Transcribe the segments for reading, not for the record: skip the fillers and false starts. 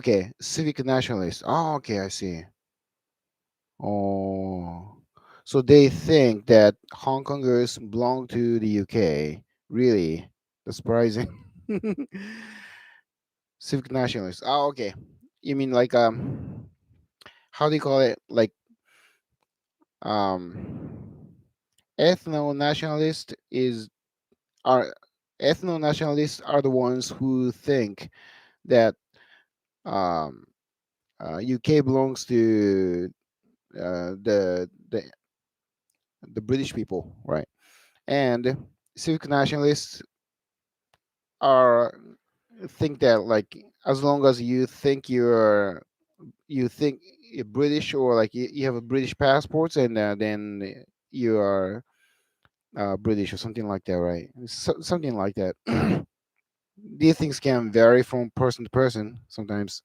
Okay, civic nationalists. Oh, okay, I see. Oh, so they think that Hong Kongers belong to the UK. Really? That's surprising. Civic nationalists. Oh, okay. You mean like how do you call it? Like um, ethno nationalist is are ethno nationalists are the ones who think that um, UK belongs to the British people, right? And civic nationalists are think that like as long as you think you're British or like you have a British passport and then you are British or something like that, right? Something like that. These things can vary from person to person sometimes.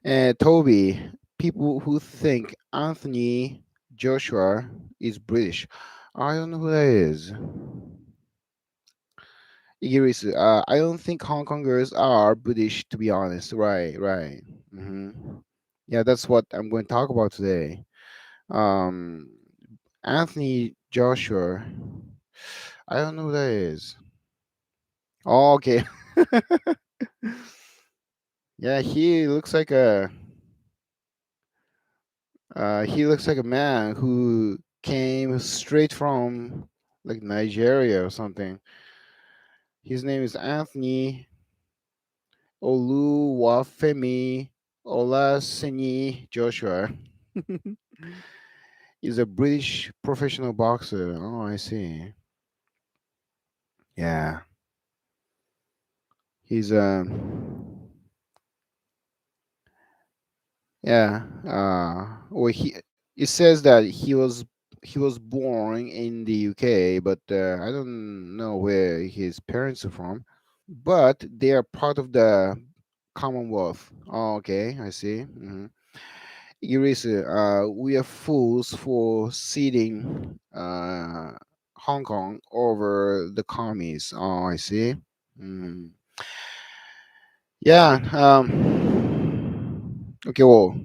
And Toby, people who think Anthony Joshua is British. I don't know who that is. Igirisu, I don't think Hong Kongers are British, to be honest. Right, right. Yeah, that's what I'm going to talk about today. Um, Anthony Joshua. I don't know who that is. Oh, okay. Yeah, he looks like a man who came straight from like Nigeria or something. His name is Anthony Oluwafemi Olaseni Joshua. He's a British professional boxer. Oh, I see. Yeah, he's yeah. Well, he it says that he was born in the UK, but I don't know where his parents are from. But they are part of the Commonwealth. Oh, okay, I see. Erase, we are fools for ceding Hong Kong over the commies. Oh, I see. Mm. Yeah. Okay. Well,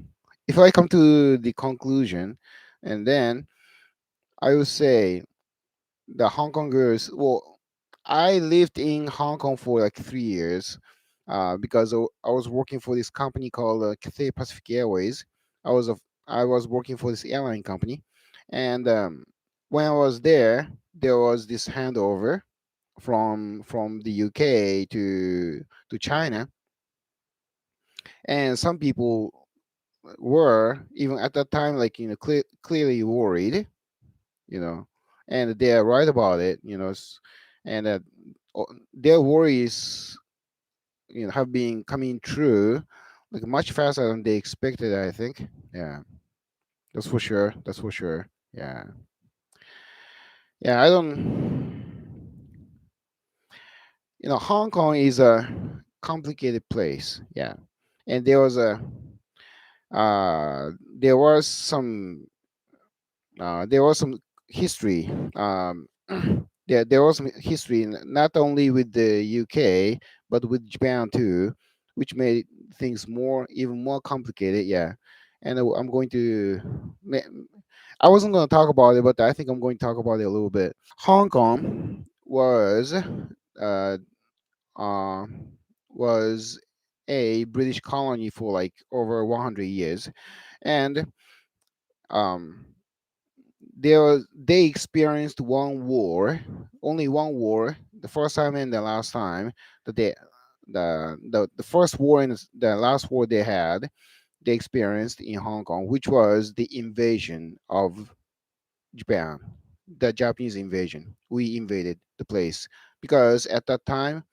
if I come to the conclusion, and then I would say the Hong Kongers. Well, I lived in Hong Kong for like 3 years, because I was working for this company called Cathay Pacific Airways. I was a I was working for this airline company, and when I was there, there was this handover from the UK to China, and some people were even at that time like clearly worried, you know, and they're right about it, and their worries, have been coming true like much faster than they expected. I think, yeah, that's for sure. That's for sure. Yeah, yeah. I don't. Hong Kong is a complicated place. Yeah, and there was some history. There was some history not only with the UK but with Japan too, which made things even more complicated. Yeah, and I'm going to. I wasn't going to talk about it, but I think I'm going to talk about it a little bit. Hong Kong uh, uh, was a British colony for like over 100 years, and um, they experienced one war, only one war, the first time and the last time that the first war and the last war they experienced in Hong Kong, which was the invasion of Japan, the Japanese invasion. We invaded the place because at that time,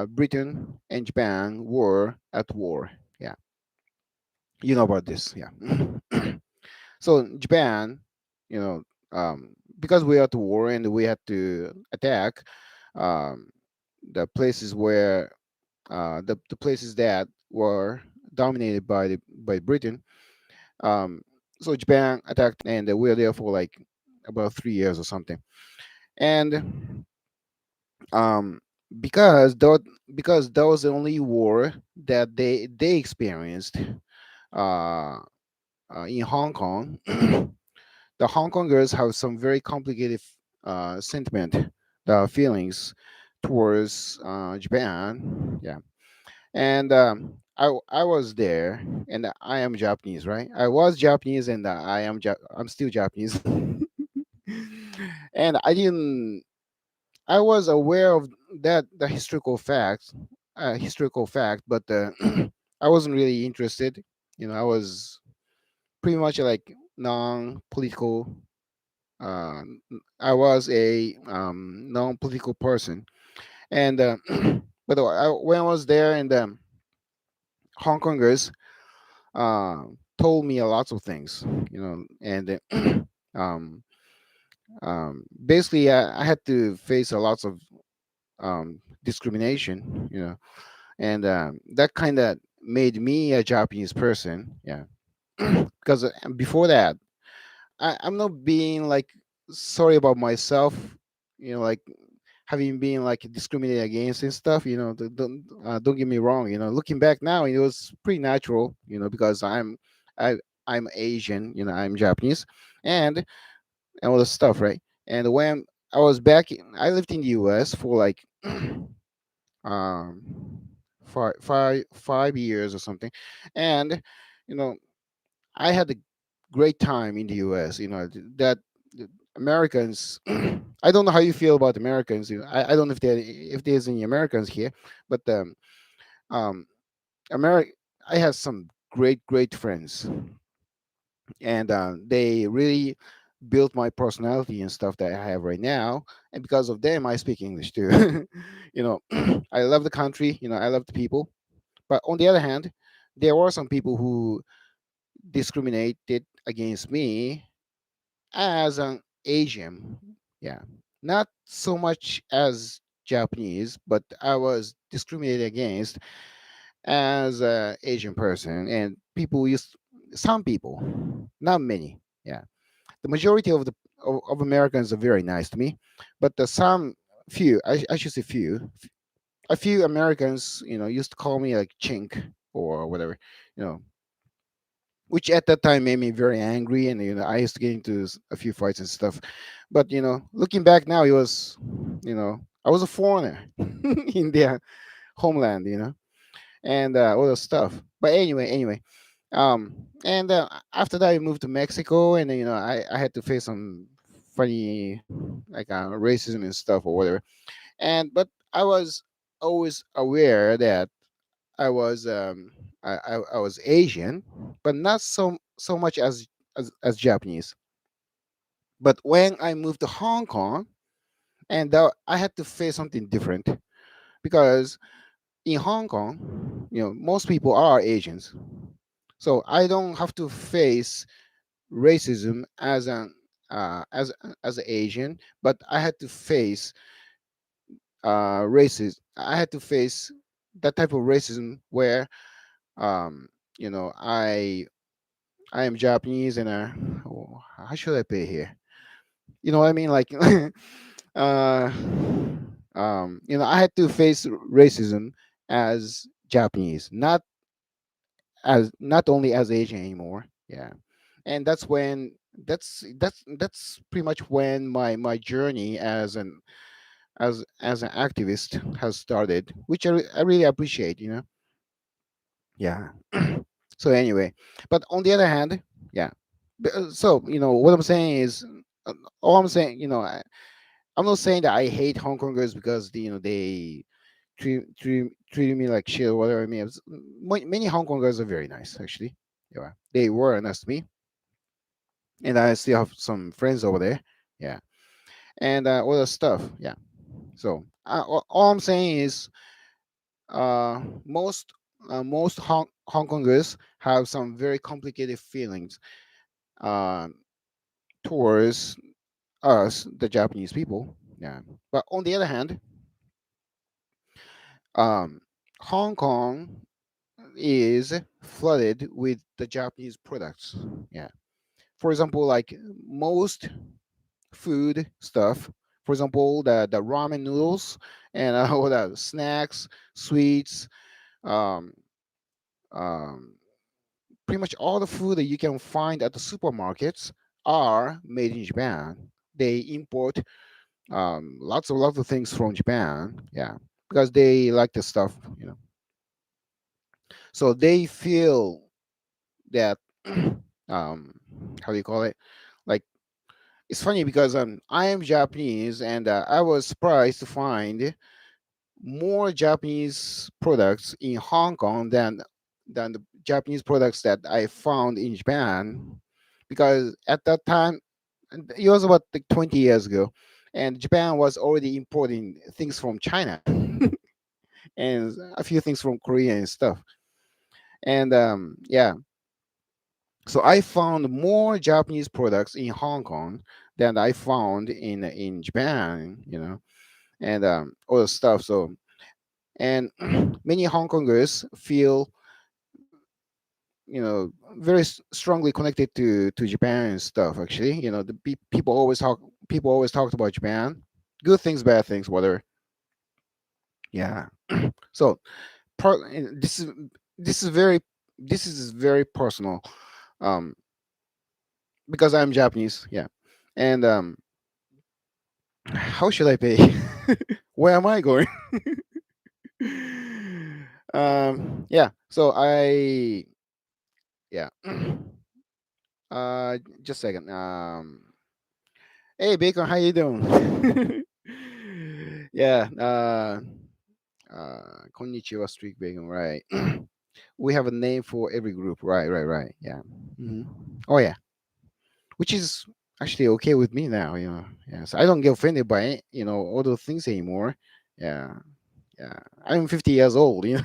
Britain and Japan were at war. Yeah, you know about this. Yeah. So Japan, you know, because we are at war and we had to attack um, the places where the places that were dominated by Britain. Um, so Japan attacked, and we were there for like about 3 years or something. And um, because that because that was the only war that they experienced uh, in Hong Kong. The Hong Kongers have some very complicated sentiment, the feelings towards Japan. Yeah, and I was there, and I am Japanese, right? I was Japanese, and I'm still Japanese, and I was aware of that the historical fact, but I wasn't really interested. I was pretty much like non-political. Uh, I was a non-political person, and but when I was there, and Hong Kongers uh, told me a lot of things, and um, basically I had to face a lot of discrimination, and that kind of made me a Japanese person. Yeah, because before that, I'm not being like sorry about myself, like having been like discriminated against and stuff. Don't get me wrong. Looking back now, it was pretty natural. Because I I'm Asian. I'm Japanese, and all the stuff, right? And when I was back, I lived in the U.S. for like um 5 years or something, and you know I had a great time in the U.S. That the Americans. I don't know how you feel about Americans. I don't know if there's any Americans here, but um, America. I have some great friends, and they really built my personality and stuff that I have right now. And because of them, I speak English too. I love the country. I love the people. But on the other hand, there were some people who discriminated against me as an Asian. Yeah, not so much as Japanese, but I was discriminated against as a Asian person, and some people, not many. Yeah, the majority of Americans are very nice to me, but the some few, I should say a few Americans, used to call me like chink or whatever, you know, which at that time made me very angry, and I used to get into a few fights and stuff. But looking back now, I was a foreigner in their homeland, and all the stuff. But anyway, and after that, I moved to Mexico, and then, I had to face some funny like racism and stuff or whatever. But I was always aware that I was I was Asian, but not so much as Japanese. But when I moved to Hong Kong, and I had to face something different, because in Hong Kong, most people are Asians, so I don't have to face racism as an Asian, but I had to face racism. I had to face that type of racism where um, I am Japanese, and how should I pay here? You know what I mean? Like, uh, I had to face racism as Japanese, not only as Asian anymore. Yeah, and that's pretty much when my journey as an activist has started, which I really appreciate. Yeah. So anyway, but on the other hand, yeah. So what I'm saying is, all I'm saying, I'm not saying that I hate Hong Kongers because they treated me like shit or whatever. I mean, many Hong Kongers are very nice, actually. Yeah, they were nice to me, and I still have some friends over there. Yeah, and all that stuff. Yeah. So all I'm saying is, most Hong Kongers have some very complicated feelings uh, towards us, the Japanese people. Yeah. But on the other hand, um, Hong Kong is flooded with the Japanese products. Yeah. For example, like most food stuff, for example, the ramen noodles and all that snacks, sweets, um, um, pretty much all the food that you can find at the supermarkets are made in Japan. They import lots of things from Japan, yeah, because they like the stuff, so they feel that um, how do you call it? Like, it's funny because I am Japanese, and I was surprised to find more Japanese products in Hong Kong than the Japanese products that I found in Japan, because at that time, and it was about like 20 years ago, and Japan was already importing things from China and a few things from Korea and stuff. And yeah, so I found more Japanese products in Hong Kong than I found in Japan, and all the stuff. So, and many Hong Kongers feel, very strongly connected to Japan and stuff. Actually, the people always talked about Japan, good things, bad things, whatever. Yeah. So this is this is very this is very personal, um, because I'm Japanese. Yeah, and how should I pay? Where am I going? Yeah. So yeah. Just a second. Hey, Bacon, how you doing? Yeah. Konnichiwa, Streak Bacon. Right. We have a name for every group. Right. Right. Right. Yeah. hmm Oh yeah. Which is actually okay with me now. Yeah. So I don't get offended by all those things anymore. Yeah. Yeah. I'm 50 years old. I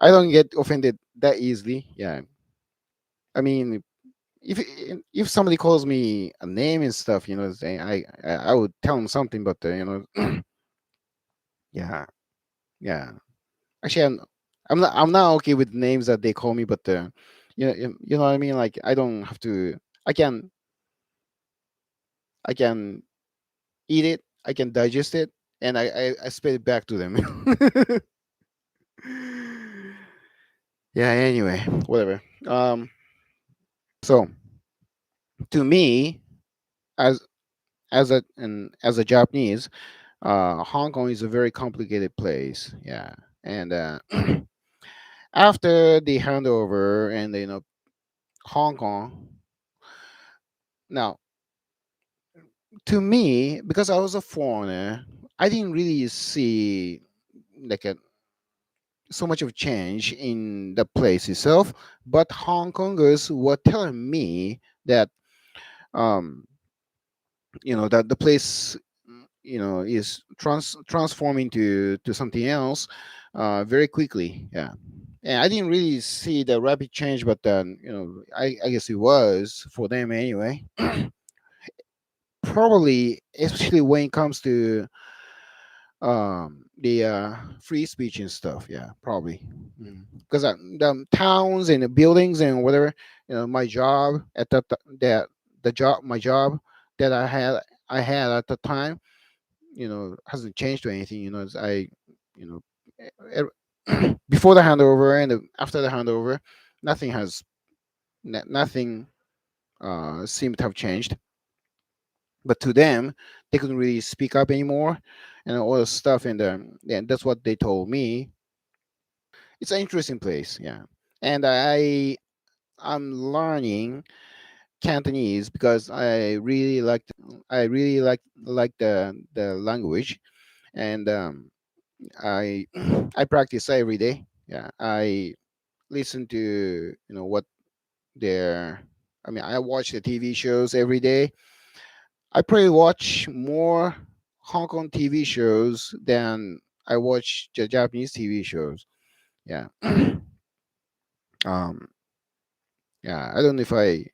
don't get offended that easily. Yeah. I mean, if somebody calls me a name and stuff, saying I would tell them something, but yeah, yeah. Actually, I'm not okay with names that they call me, but you know what I mean. Like, I don't have to. I can I can eat it. I can digest it, and I spit it back to them. Yeah. Anyway, whatever. So to me, as as a Japanese, Hong Kong is a very complicated place. Yeah, and after the handover and Hong Kong. Now, to me, because I was a foreigner, I didn't really see like so much of change in the place itself. But Hong Kongers were telling me that um, that the place is transforming to something else very quickly. Yeah. And I didn't really see the rapid change, but then I guess it was for them anyway. Probably, especially when it comes to the free speech and stuff. Yeah, probably. Because the towns and the buildings and whatever, my job at that the job my job that I had at the time, hasn't changed or anything. You know before the handover and after the handover, nothing has nothing seemed to have changed. But to them, they couldn't really speak up anymore, and all the stuff. And that's what they told me. It's an interesting place, yeah. And I'm learning Cantonese because I really like the language, and I I practice every day. Yeah, I listen to what they're. I mean, I watch the TV shows every day. I probably watch more Hong Kong TV shows than I watch the Japanese TV shows. Yeah. um. Yeah. I don't know if I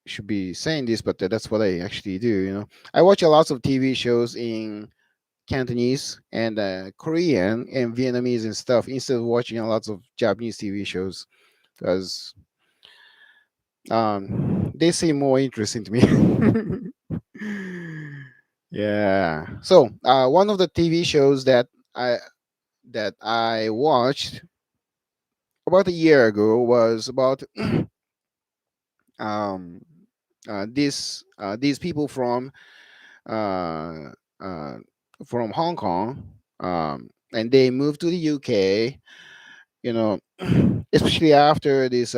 should be saying this, but that's what I actually do. I watch a lot of TV shows in Cantonese and Korean and Vietnamese and stuff instead of watching a lot of Japanese TV shows because they seem more interesting to me. Yeah. So one of the TV shows I that I watched about a year ago was about um, these people uh, uh, from Hong Kong, and they moved to the UK. You know, especially after this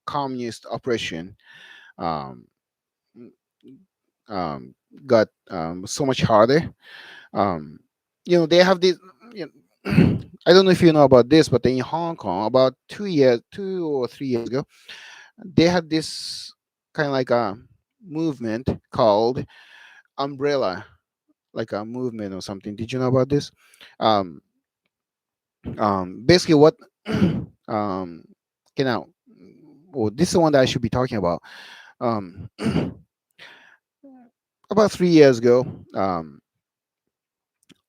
communist oppression um, um, got so much harder. Um, they have this. You know, I don't know if you know about this, but in Hong Kong, about 2 or 3 years ago, they had this kind of like a movement called Umbrella, like a movement or something. Did you know about this? Um, Basically, what um, you know, well, this is the one that I should be talking about. Um, about 3 years ago, um,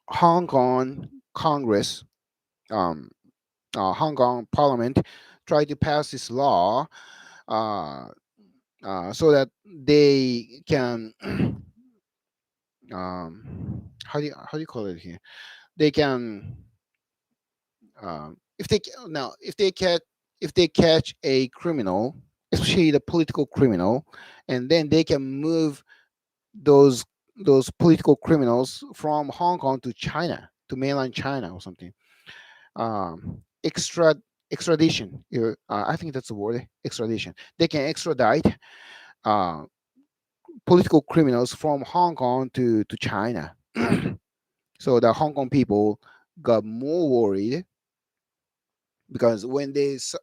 Hong Kong Congress, um, Hong Kong Parliament tried to pass this law uh, so that they can how do you call it here? They can if they now if they catch a criminal, especially the political criminal, and then they can move those those political criminals from Hong Kong to China, to mainland China or something. Extradition. I think that's the word. Extradition. They can extradite uh, political criminals from Hong Kong to China. So the Hong Kong people got more worried because when they say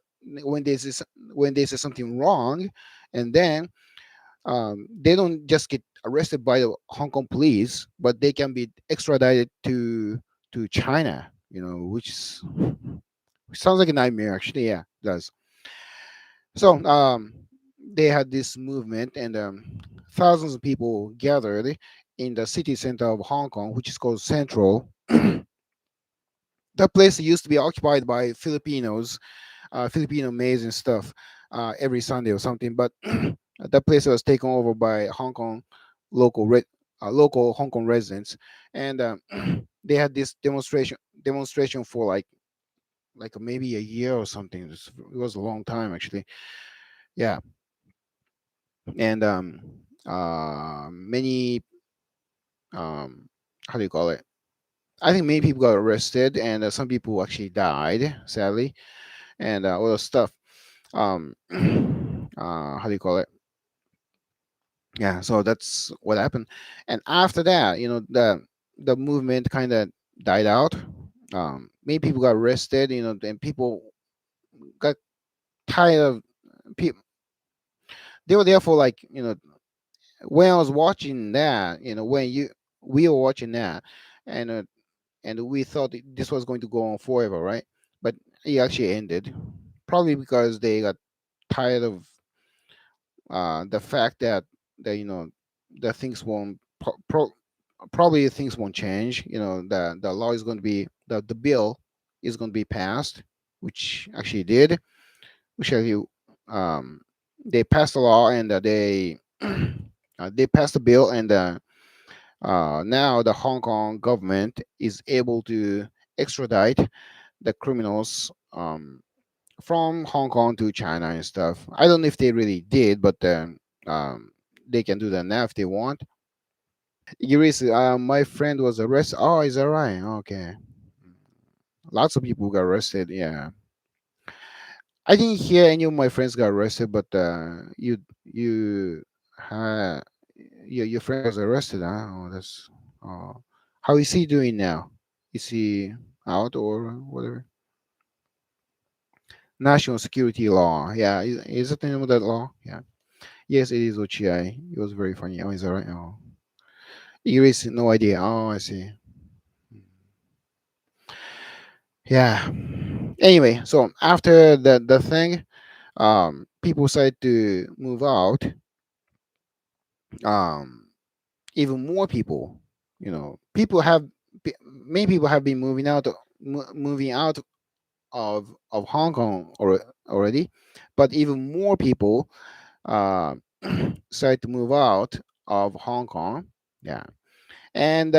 something wrong, and then they don't just get arrested by the Hong Kong police, but they can be extradited to China. Which sounds like a nightmare. Actually, yeah, it does. So they had this movement, and thousands of people gathered in the city center of Hong Kong, which is called Central. That place used to be occupied by Filipinos, Filipino maids and stuff, every Sunday or something. But that place was taken over by local Hong Kong residents, and they had this demonstration for like maybe a year or something. It was a long time actually. Yeah, and many how do you call it? I think many people got arrested, and some people actually died, sadly, and all the stuff. How do you call it? Yeah, so that's what happened, and after that, the movement kind of died out. Many people got arrested, and people got tired of people. They were there for like when I was watching that, when you we were watching that, and we thought this was going to go on forever, right? But it actually ended, probably because they got tired of the fact that that things won't probably things won't change. The law is going to be the bill is going to be passed, which actually did, which actually um, they passed the law, and they passed the bill, and now the Hong Kong government is able to extradite the criminals from Hong Kong to China and stuff. I don't know if they really did, but um, they can do that now if they want. Iris, my friend was arrested. Oh, is that right? Okay. Lots of people got arrested. Yeah, I didn't hear any of my friends got arrested, but you, uh, your friend was arrested. Huh? Oh, that's. Oh, how is he doing now? Is he out or whatever? National security law. Yeah, is it the name of that law? Yeah. Yes, it is Ochiai. It was very funny. Oh, is that right? Oh, Iris, no idea. Oh, I see. Yeah. Anyway, so after the thing, people started to move out. Um, Even more people, people have many people have been moving out of Hong Kong already, but even more people uh, started to move out of Hong Kong. Yeah, and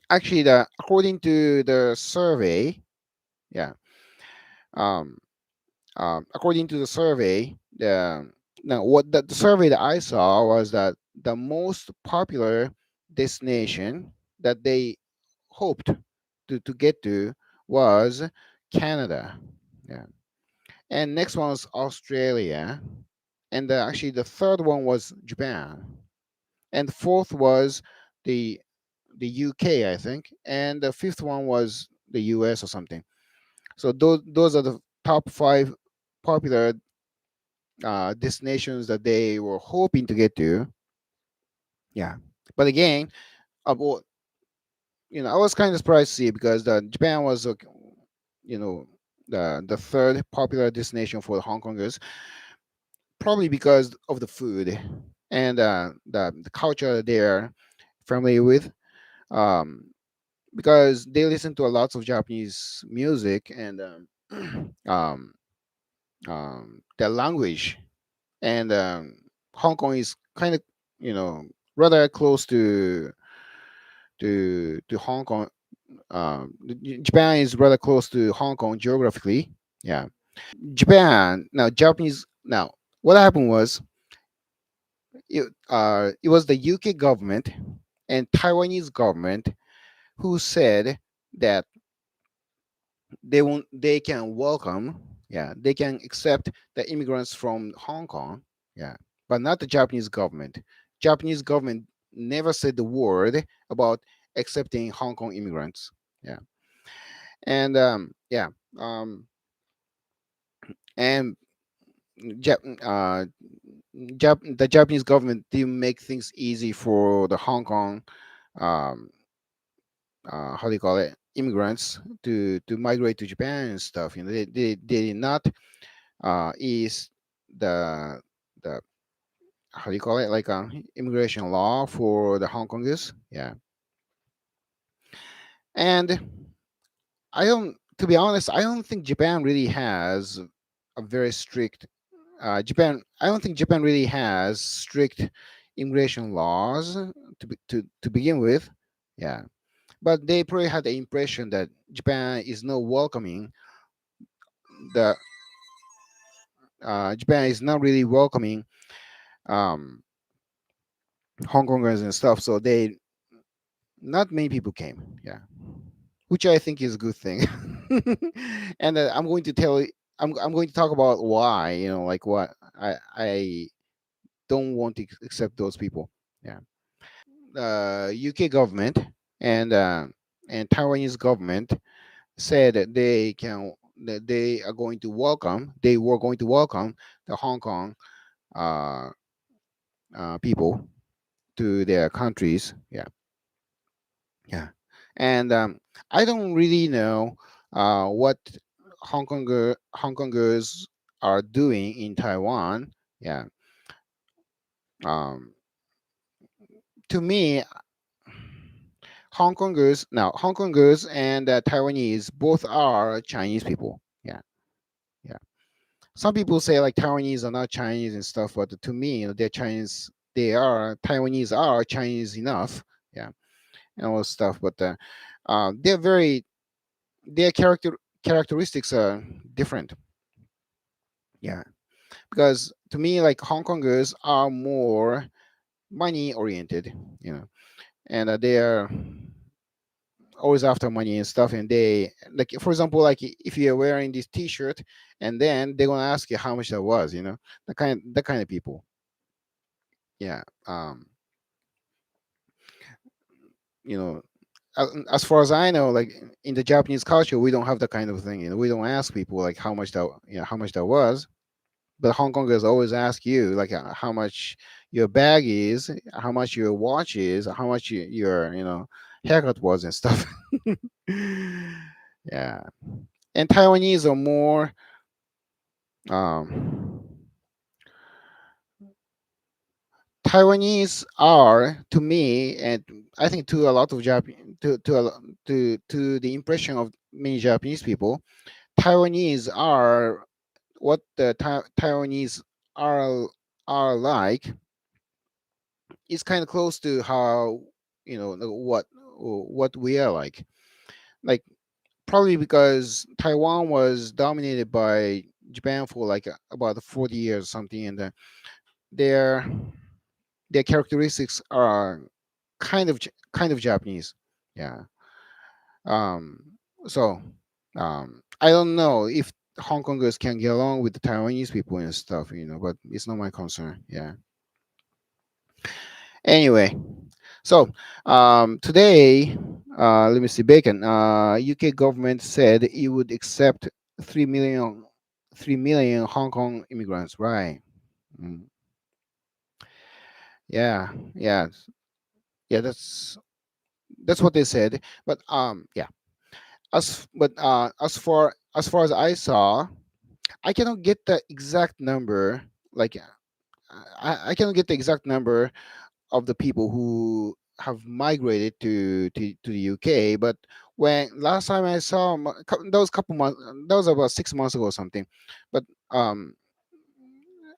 actually, according to the survey, yeah, um, according to the survey, now what the survey that I saw was that the most popular destination that they hoped to get to was Canada. Yeah. And next one was Australia. And actually, the third one was Japan. And the fourth was the the UK, I think. And the fifth one was the US or something. So those are the top five popular destinations that they were hoping to get to. Yeah. But again, well, I was kind of surprised to see because Japan was, you know, the third popular destination for the Hong Kongers, probably because of the food and the culture they're familiar with. Um, because they listen to a lot of Japanese music and um, their language, and Hong Kong is kind of, you know, rather close to Hong Kong. Japan is rather close to Hong Kong geographically. Yeah, Japan now Japanese now. What happened was it was the UK government and Taiwanese government who said that they can welcome, yeah, they can accept the immigrants from Hong Kong, yeah, but not the Japanese government. Japanese government never said the word about accepting Hong Kong immigrants. Yeah. And yeah, um and Jap- uh the Japanese government didn't make things easy for the Hong Kong, um how do you call it, immigrants to migrate to Japan and stuff. They did not is the how do you call it, like immigration law for the Hong Kongers. Yeah. And I don't, to be honest, I don't think Japan really has a very strict Japan. I don't think Japan really has strict immigration laws to begin with. Yeah, but they probably had the impression that Japan is not welcoming the Japan is not really welcoming um, Hong Kongers and stuff. So they not many people came. Yeah, which I think is a good thing. And I'm going to tell you, I'm going to talk about why, like what I don't want to accept those people. Yeah. UK government and Taiwanese government said that they are going to welcome, they were going to welcome the Hong Kong uh, people to their countries. Yeah. Yeah. And I don't really know what Hong Kongers are doing in Taiwan. Yeah. Um, to me, Hong Kongers and Taiwanese both are Chinese people. Yeah. Yeah. Some people say like Taiwanese are not Chinese and stuff, but to me, they're Chinese. Taiwanese are Chinese enough. Yeah. And all this stuff. But they're very, their characteristics are different. Yeah, because to me, like Hong Kongers are more money oriented, and they are always after money and stuff. And they, like, for example, like if you're wearing this T-shirt, and then they're gonna ask you how much that was, that kind of people. Yeah. You know, as far as I know, like in the Japanese culture, we don't have that kind of thing. We don't ask people like how much that was. But Hong Kongers always ask you like how much your bag is, how much your watch is, how much your haircut was and stuff. Yeah, and Taiwanese are more. Um, Taiwanese are to me, and I think to a lot of Japan, to the impression of many Japanese people, Taiwanese are what the Taiwanese are like. it's kind of close to how, what we are like probably because Taiwan was dominated by Japan for like about 40 years or something, and their their characteristics are kind of Japanese. Yeah. Um. So, I don't know if Hong Kongers can get along with the Taiwanese people and stuff, but it's not my concern. Yeah. Anyway, so today, let me see, Bacon. UK government said it would accept 3 million, 3 million Hong Kong immigrants. Right. Mm. Yeah. Yeah. Yeah. That's what they said. But yeah. As far as I saw, I cannot get the exact number. Like I cannot get the exact number of the people who have migrated to the UK. But when last time I saw that was couple months, that was about 6 months ago or something. But um,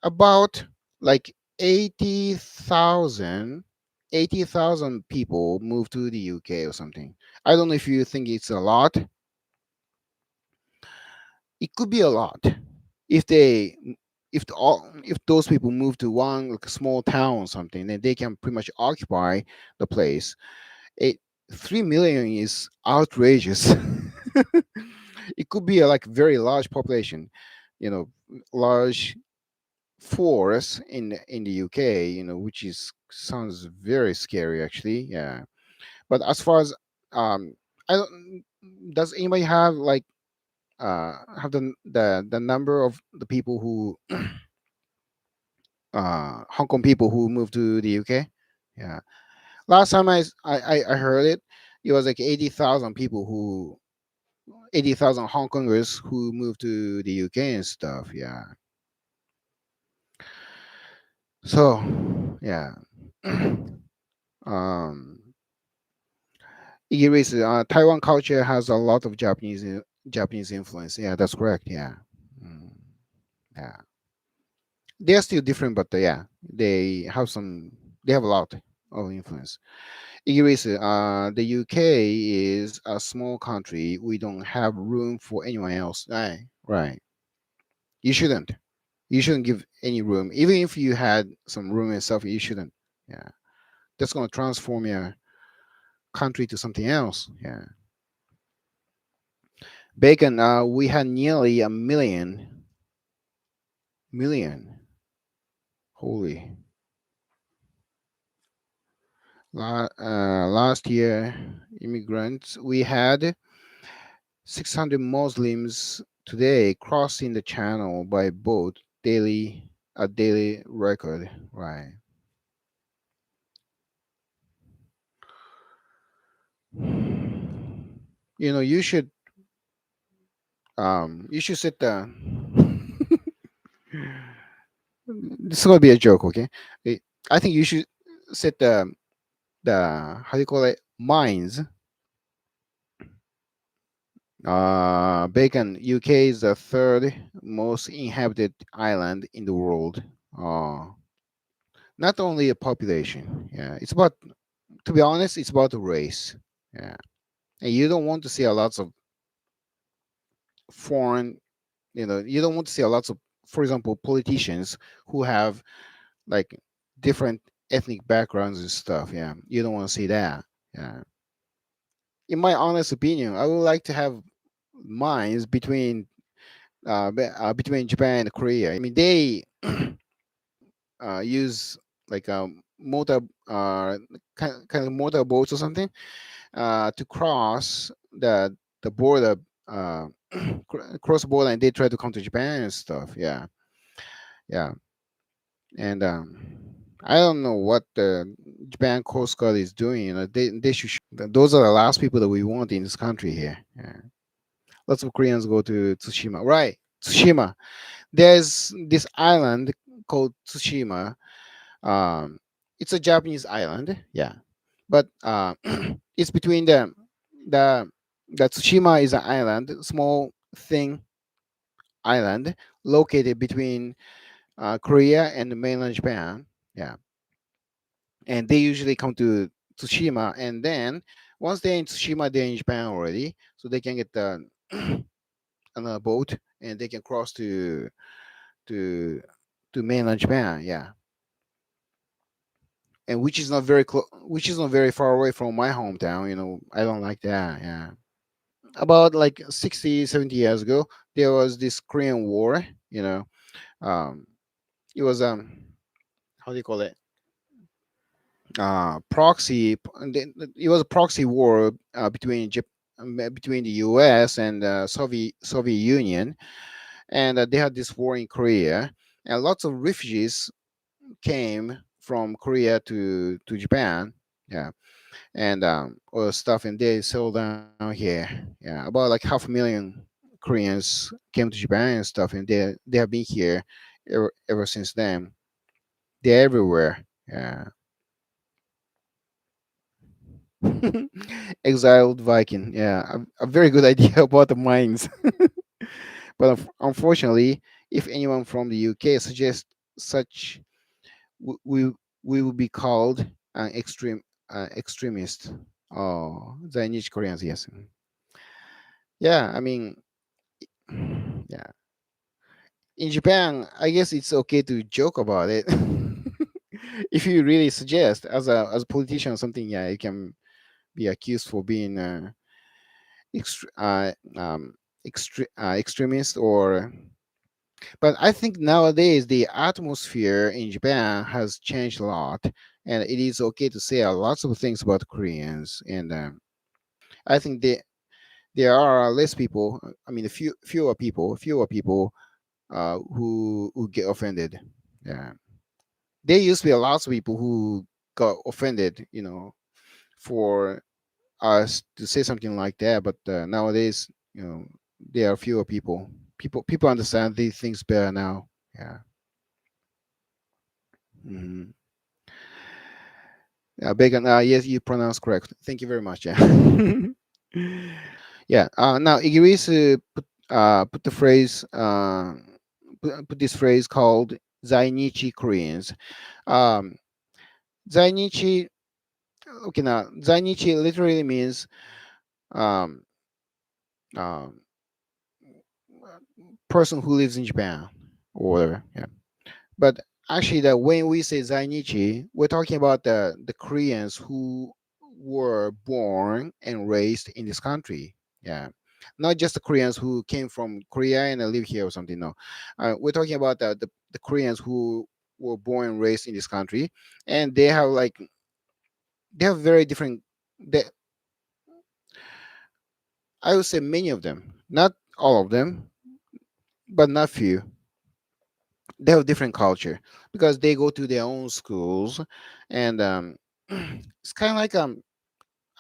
about like 80,000 people moved to the UK or something. I don't know if you think it's a lot. It could be a lot if they if those people move to one like a small town or something, then they can pretty much occupy the place. It 3 million is outrageous. It could be a like very large population, large force in the UK, which is sounds very scary actually. Yeah, but as far as I don't. Does anybody have the number of the people who Hong Kong people who moved to the UK? Yeah, last time I heard it, it was like 80,000 people 80,000 Hong Kongers who moved to the UK and stuff. Yeah. So, yeah. um, Igiri's, Taiwan culture has a lot of Japanese influence. Yeah, that's correct. Yeah. Mm, yeah. They're still different, but yeah, they have a lot of influence. Igiri's, the UK is a small country. We don't have room for anyone else. Right. Right. You shouldn't. You shouldn't give any room, even if you had some room and stuff. You shouldn't. Yeah, that's gonna transform your country to something else. Yeah, Bacon. We had nearly a million. Holy. Last year, immigrants. We had 600 Muslims today crossing the channel by boat daily. A daily record. Right. You should sit there. This is gonna be a joke, okay? I think you should set the how do you call it, mines. Bacon. UK is the third most inhabited island in the world. Uh, Not only a population. Yeah, it's about, to be honest, it's about the race. Yeah, and you don't want to see a lots of foreign. You don't want to see a lots of, for example, politicians who have like different ethnic backgrounds and stuff. Yeah, you don't want to see that. Yeah, in my honest opinion, I would like to have mines between Japan and Korea. I mean, they use like motor kind of motor boats or something to cross the border, uh, cross border, and they try to come to Japan and stuff. Yeah, yeah, and I don't know what the Japan Coast Guard is doing. They should. Those are the last people that we want in this country here. Yeah. Lots of Koreans go to Tsushima. Right, Tsushima. There's this island called Tsushima. Um, it's a Japanese island. Yeah, but it's between the the Tsushima is an island, small thing island located between Korea and the mainland Japan. Yeah, and they usually come to Tsushima, and then once they're in Tsushima, they're in Japan already, so they can get the another boat and they can cross to to mainland Japan. Yeah, and which is not very which is not very far away from my hometown. I don't like that. Yeah, about like 60, 70 years ago, there was this Korean War. Um, it was how do you call it? Proxy. It was a proxy war between the U.S. and Soviet Union, and they had this war in Korea, and lots of refugees came from Korea to Japan. Yeah, and all stuff, and they settled down here. Yeah, about like 500,000 Koreans came to Japan and stuff, and they have been here ever since then. They're everywhere. Yeah. Exiled Viking. Yeah, a very good idea about the mines. But unfortunately, if anyone from the UK suggests such, we we will be called an extremist. Oh, Chinese Koreans, yes. Yeah, I mean, yeah. In Japan, I guess it's okay to joke about it. If you really suggest as a politician or something, yeah, you can be accused for being extre- extremist, or but I think nowadays the atmosphere in Japan has changed a lot, and it is okay to say lots of things about Koreans. And I think there are less people. I mean, fewer people who get offended. Yeah, there used to be a lot of people who got offended, for us to say something like that. But nowadays, there are fewer people. People understand these things better now. Yeah. Mhm. Bacon. Yes, you pronounce correct. Thank you very much. Yeah. Yeah. Now, Igris put the phrase, put this phrase called Zainichi Koreans. Um, Zainichi. Okay, now Zainichi literally means um, um, person who lives in Japan or whatever. Yeah. But actually, when we say Zainichi, we're talking about the Koreans who were born and raised in this country. Yeah, not just the Koreans who came from Korea and live here or something. No, we're talking about the Koreans who were born and raised in this country, and they have very different. They, I would say many of them, not all of them, but not few. They have different culture because they go to their own schools, and it's kind of like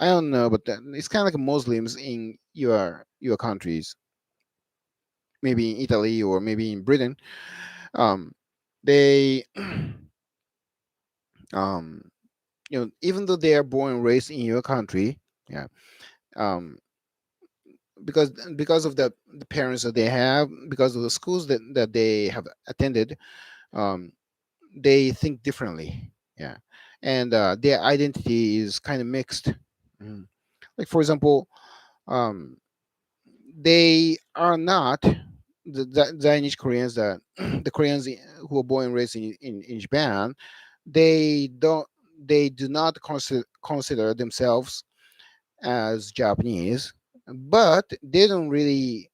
I don't know, but it's kind of like Muslims in your countries, maybe in Italy or maybe in Britain. Um, they um, even though they are born and raised in your country, yeah, um, because of the parents that they have, because of the schools that they have attended, um, they think differently. Yeah, and their identity is kind of mixed. Mhm. Like for example, um, they are not the Chinese Koreans, that the Koreans who are born and raised in Japan. They don't they do not consider themselves as Japanese, but they don't really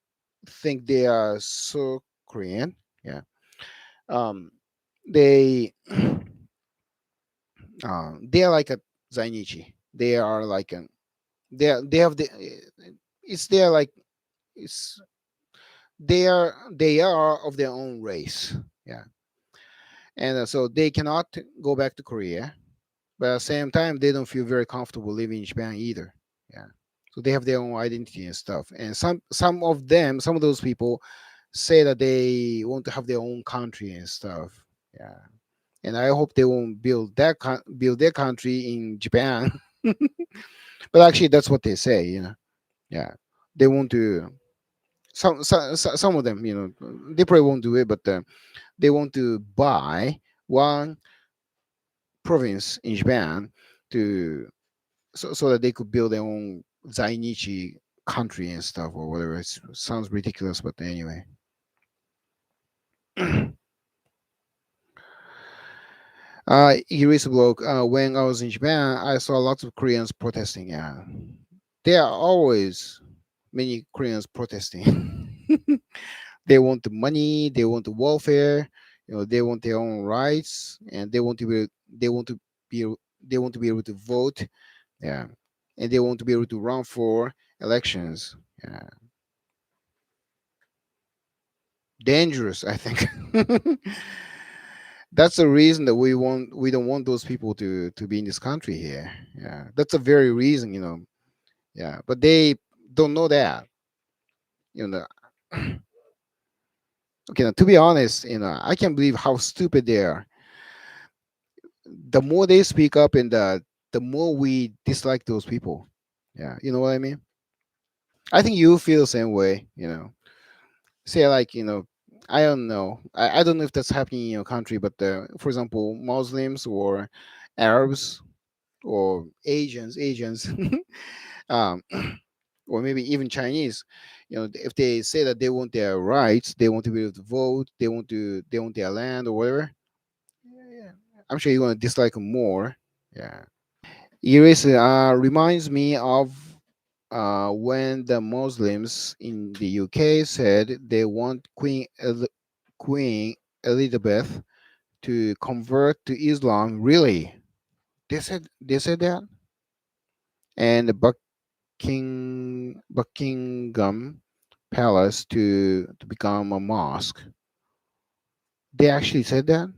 think they are so Korean. Yeah. Um, they they are like a Zainichi. They are like a they have the it's they're like it's they are of their own race. Yeah, and so they cannot go back to Korea, but at the same time they don't feel very comfortable living in Japan either. Yeah, so they have their own identity and stuff. And some of those people say that they want to have their own country and stuff. Yeah, and I hope they won't build their country in Japan. But actually, that's what they say. Yeah, they want to. Some of them, they probably won't do it, but they want to buy one province in Japan to so that they could build their own Zainichi country and stuff or whatever. It sounds ridiculous, but anyway. Erase blog. When I was in Japan, I saw lots of Koreans protesting. Yeah, there are always many Koreans protesting. They want the money, they want the welfare, they want their own rights, and they want to be, they want to be able to vote. Yeah, and they want to be able to run for elections. Yeah, dangerous, I think. That's the reason that we don't want those people to be in this country here. Yeah, that's a very reason. Yeah, but they don't know that. You know. Okay, now, to be honest, I can't believe how stupid they are. The more they speak up, and the more we dislike those people. Yeah, you know what I mean. I think you feel the same way. Say like I don't know. I don't know if that's happening in your country, but for example, Muslims or Arabs or Asians, um, or maybe even Chinese. If they say that they want their rights, they want to be able to vote, they want their land or whatever. Yeah, I'm sure you're gonna dislike them more. Yeah. Iris reminds me of when the Muslims in the UK said they want Queen Elizabeth to convert to Islam. Really? They said that, and the Buckingham Palace to become a mosque. They actually said that.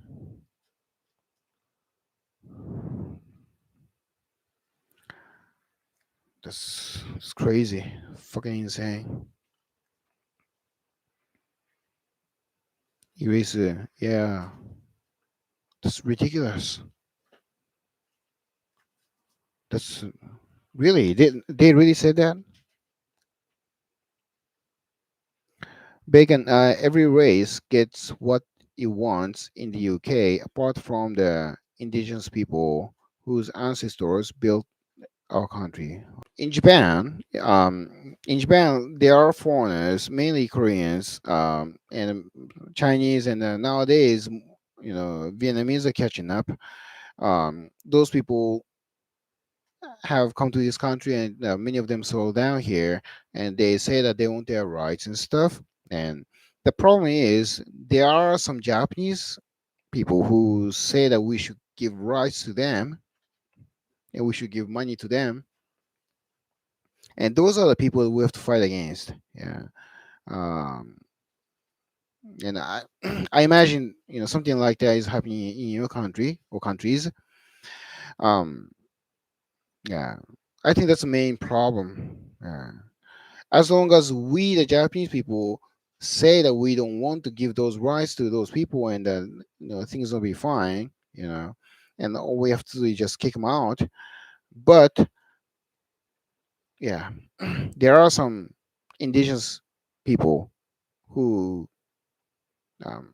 That's crazy. Fucking insane. Eraser. Yeah. That's ridiculous. That's really they really said that? Bacon, every race gets what it wants in the UK apart from the indigenous people whose ancestors built our country. In Japan, there are foreigners, mainly Koreans, and Chinese, and nowadays, Vietnamese are catching up. Those people have come to this country, and many of them settle down here, and they say that they want their rights and stuff. And the problem is, there are some Japanese people who say that we should give rights to them and we should give money to them, and those are the people that we have to fight against. Yeah. um, and I imagine something like that is happening in your country or countries. um, yeah, I think that's the main problem. As long as we, the Japanese people, say that we don't want to give those rights to those people, and things will be fine, and all we have to do is just kick them out. But yeah, there are some indigenous people who um,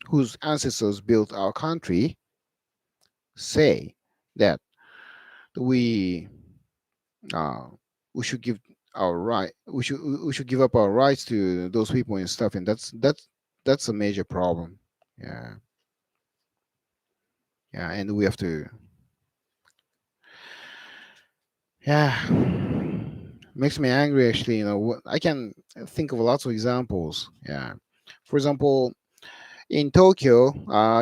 whose ancestors built our country say that we uh, we should give our right we should give up our rights to those people and stuff, and that's a major problem. Yeah, yeah, and we have to. Yeah, makes me angry actually. I can think of lots of examples. Yeah, for example, in Tokyo,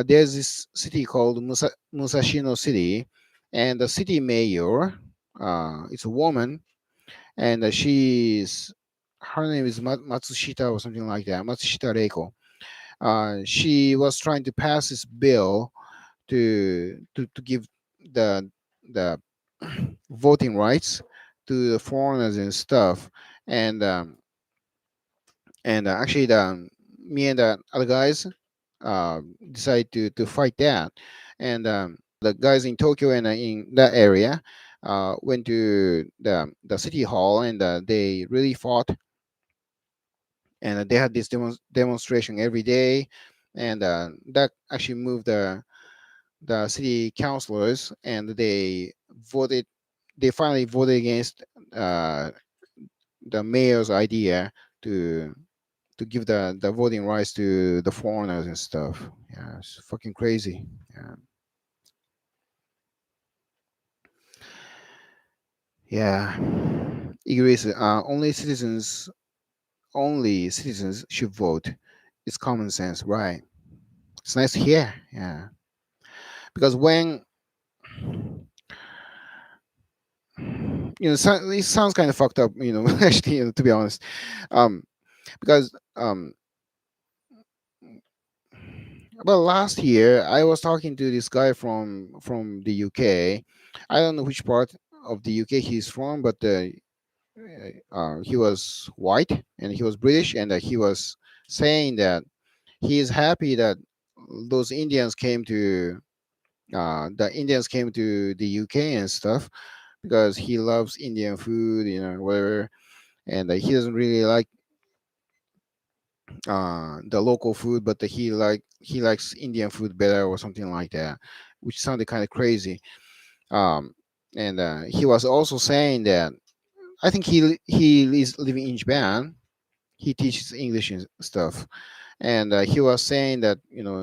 there's this city called Musashino City, and the city mayor, it's a woman, and her name is Matsushita or something like that, Matsushita Reiko. She was trying to pass this bill to give the the voting rights to the foreigners and stuff, and actually me and the other guys decided to fight that, and the guys in Tokyo and in that area went to the city hall, and they really fought, and they had this demonstration every day, and that actually moved the city councilors, and voted. They finally voted against the mayor's idea to give the voting rights to the foreigners and stuff. Yeah, it's fucking crazy. Yeah. Yeah. Ignorance, only citizens should vote. It's common sense, right? It's nice to hear. Yeah. Because when it sounds kind of fucked up, actually, to be honest. Um, because about last year, I was talking to this guy from the UK. I don't know which part of the UK he's from, but he was white and he was British, and he was saying that he is happy that those Indians came to the Indians came to the UK and stuff, because he loves Indian food, whatever, and he doesn't really like the local food, but he likes Indian food better or something like that, which sounded kind of crazy. Um, and he was also saying that I think he is living in Japan. He teaches English and stuff, and he was saying that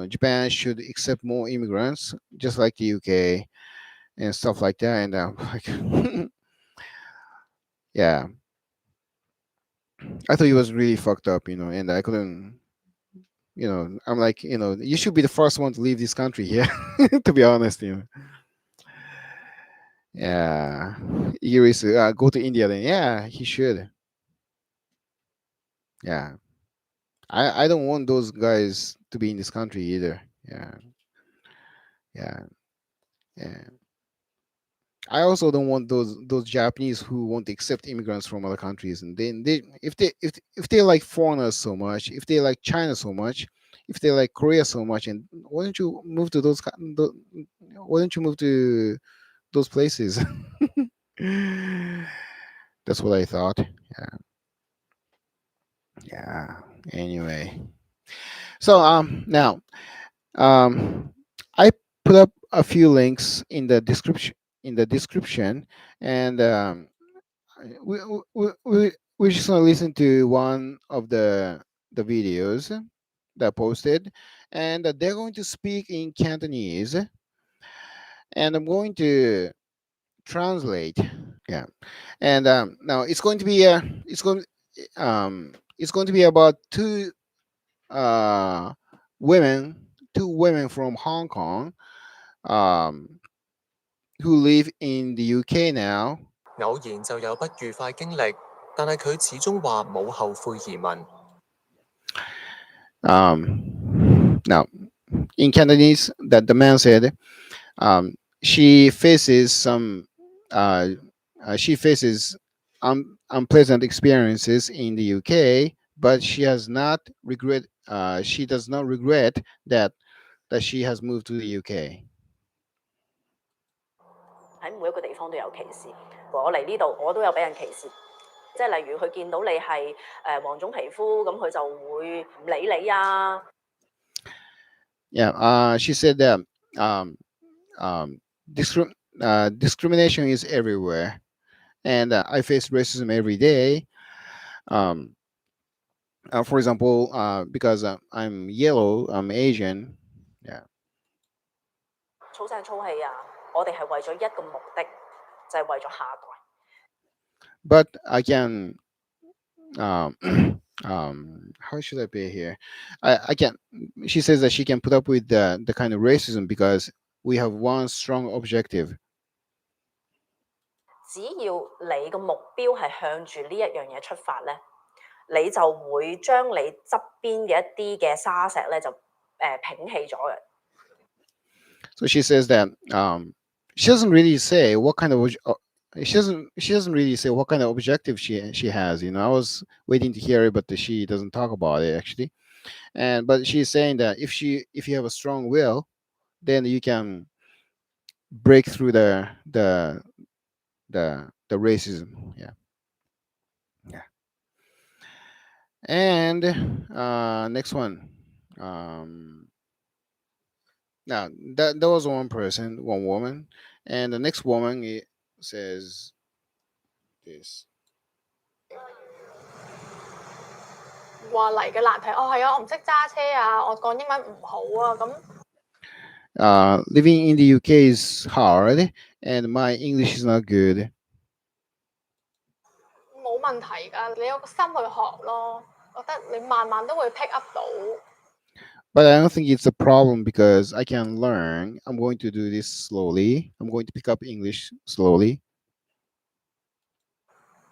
Japan should accept more immigrants, just like the UK and stuff like that. And like, yeah, I thought he was really fucked up, and I couldn't. I'm like, you should be the first one to leave this country here, to be honest. Yeah, Iris, go to India then. Yeah, he should. Yeah, I don't want those guys to be in this country either. Yeah, yeah, yeah. I also don't want those Japanese who won't accept immigrants from other countries, and then if they like foreigners so much, if they like China so much, if they like Korea so much, and why don't you move to why don't you move to those places? That's what I thought. Yeah, yeah. Anyway, so now I put up a few links in the description, and we, we're just gonna listen to one of the videos that I posted, and they're going to speak in Cantonese, and I'm going to translate. Yeah, and now it's going to be about uh two women from Hong Kong um who live in the UK now. 偶然就有不愉快經歷，但係佢始終話冇後悔移民。Now, in Cantonese, that the man said, she faces uh, she faces unpleasant experiences in the UK, but she does not regret that she has moved to the UK. 喺每一個地方都有歧視。我嚟呢度，我都有俾人歧視。即係例如佢見到你係黃種皮膚，咁佢就會唔理你啊。Yeah, she said that discrimination is everywhere, and I face racism every day. For example, because I'm yellow, I'm Asian. Yeah. 粗聲粗氣啊！我哋係為咗一個目的，就係為咗下一代。But I can, how should I pay here? I can. She says that she can put up with the kind of racism because we have one strong objective. 只要你個目標係向住呢一樣嘢出發咧，你就會將你側邊嘅一啲嘅沙石咧就摒棄咗嘅。So she says that she doesn't really say what kind of she doesn't really say what kind of objective she has. I was waiting to hear it, but she doesn't talk about it actually. But she's saying that if you have a strong will, then you can break through the racism. Yeah. And next one. Now that was one person, one woman, and the next woman says this. 話嚟嘅難題，係啊，我唔識揸車啊，我講英文唔好啊，咁 Living in the UK is hard, and my English is not good. 冇問題㗎，你有個心去學咯，覺得你慢慢都會 pick up 到。But I don't think it's a problem because I can learn. I'm going to do this slowly. I'm going to pick up English slowly.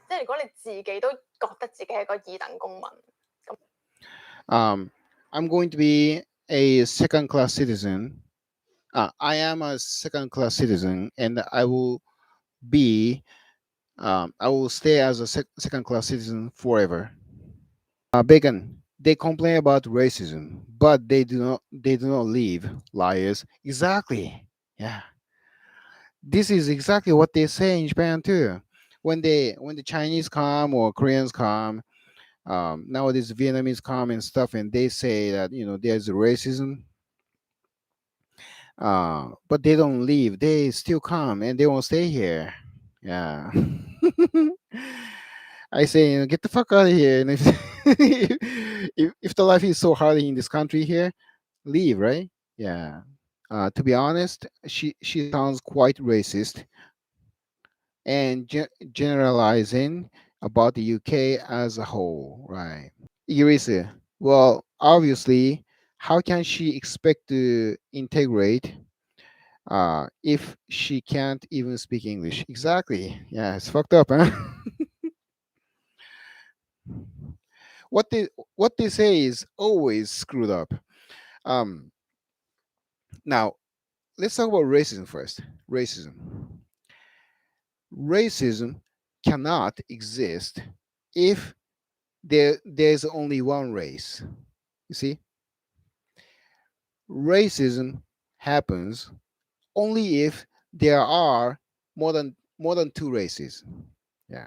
即係如果你自己都覺得自己係個二等公民，咁 I'm going to be a second-class citizen. I am a second-class citizen, and I will be. I will stay as a second-class citizen forever. Bacon. They complain about racism, but they do not. They do not leave. Liars. Exactly. Yeah. This is exactly what they say in Japan too. When the Chinese come or Koreans come, nowadays Vietnamese come and stuff, and they say that there's racism. But they don't leave. They still come and they won't stay here. Yeah. I say, get the fuck out of here. And if the life is so hard in this country here, leave, right? Yeah. To be honest, she sounds quite racist and generalizing about the UK as a whole, right? Irisa, well, obviously, how can she expect to integrate if she can't even speak English? Exactly. Yeah, it's fucked up, huh? what they say is always screwed up. Now let's talk about racism first. Racism cannot exist if there's only one race. You see, racism happens only if there are more than two races. Yeah.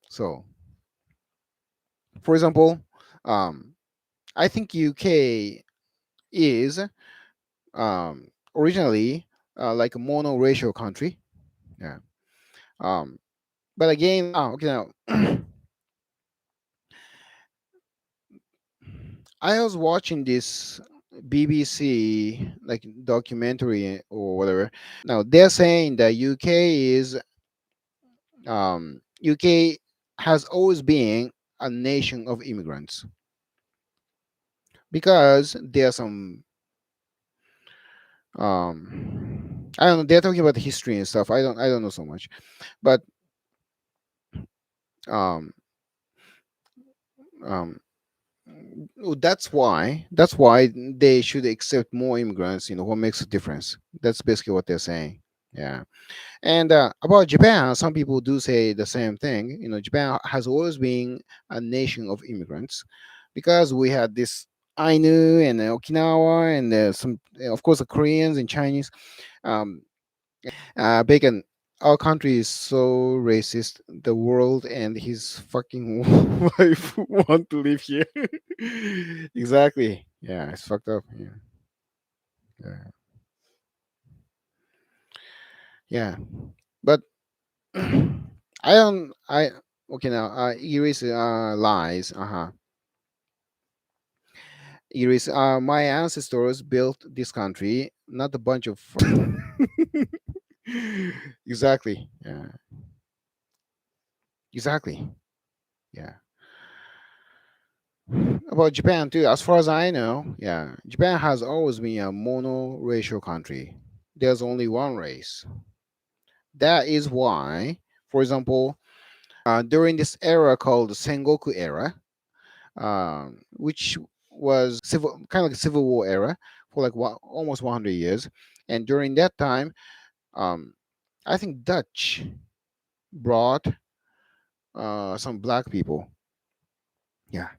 So, for example, I think UK is originally like a monoracial country. Yeah. But again, okay, now I was watching this BBC like documentary or whatever. Now they're saying that UK has always been a nation of immigrants because there are some I don't know, they're talking about the history and stuff. I don't know so much, but um um that's why they should accept more immigrants. What makes a difference? That's basically what they're saying. Yeah. And about Japan, some people do say the same thing. Japan has always been a nation of immigrants because we had this Ainu and Okinawa and some, of course, the Koreans and Chinese. Bacon, our country is so racist. The world and his fucking wife want to live here. Exactly. Yeah, it's fucked up. Yeah. Yeah. But okay now Iris lies. Iris, my ancestors built this country, not a bunch of exactly. Yeah. Exactly. Yeah. About Japan too, as far as I know, yeah, Japan has always been a monoracial country. There's only one race. That is why, for example, during this era called the Sengoku era, which was kind of like a civil war era for like almost 100 years, and during that time, I think Dutch brought some black people. Yeah,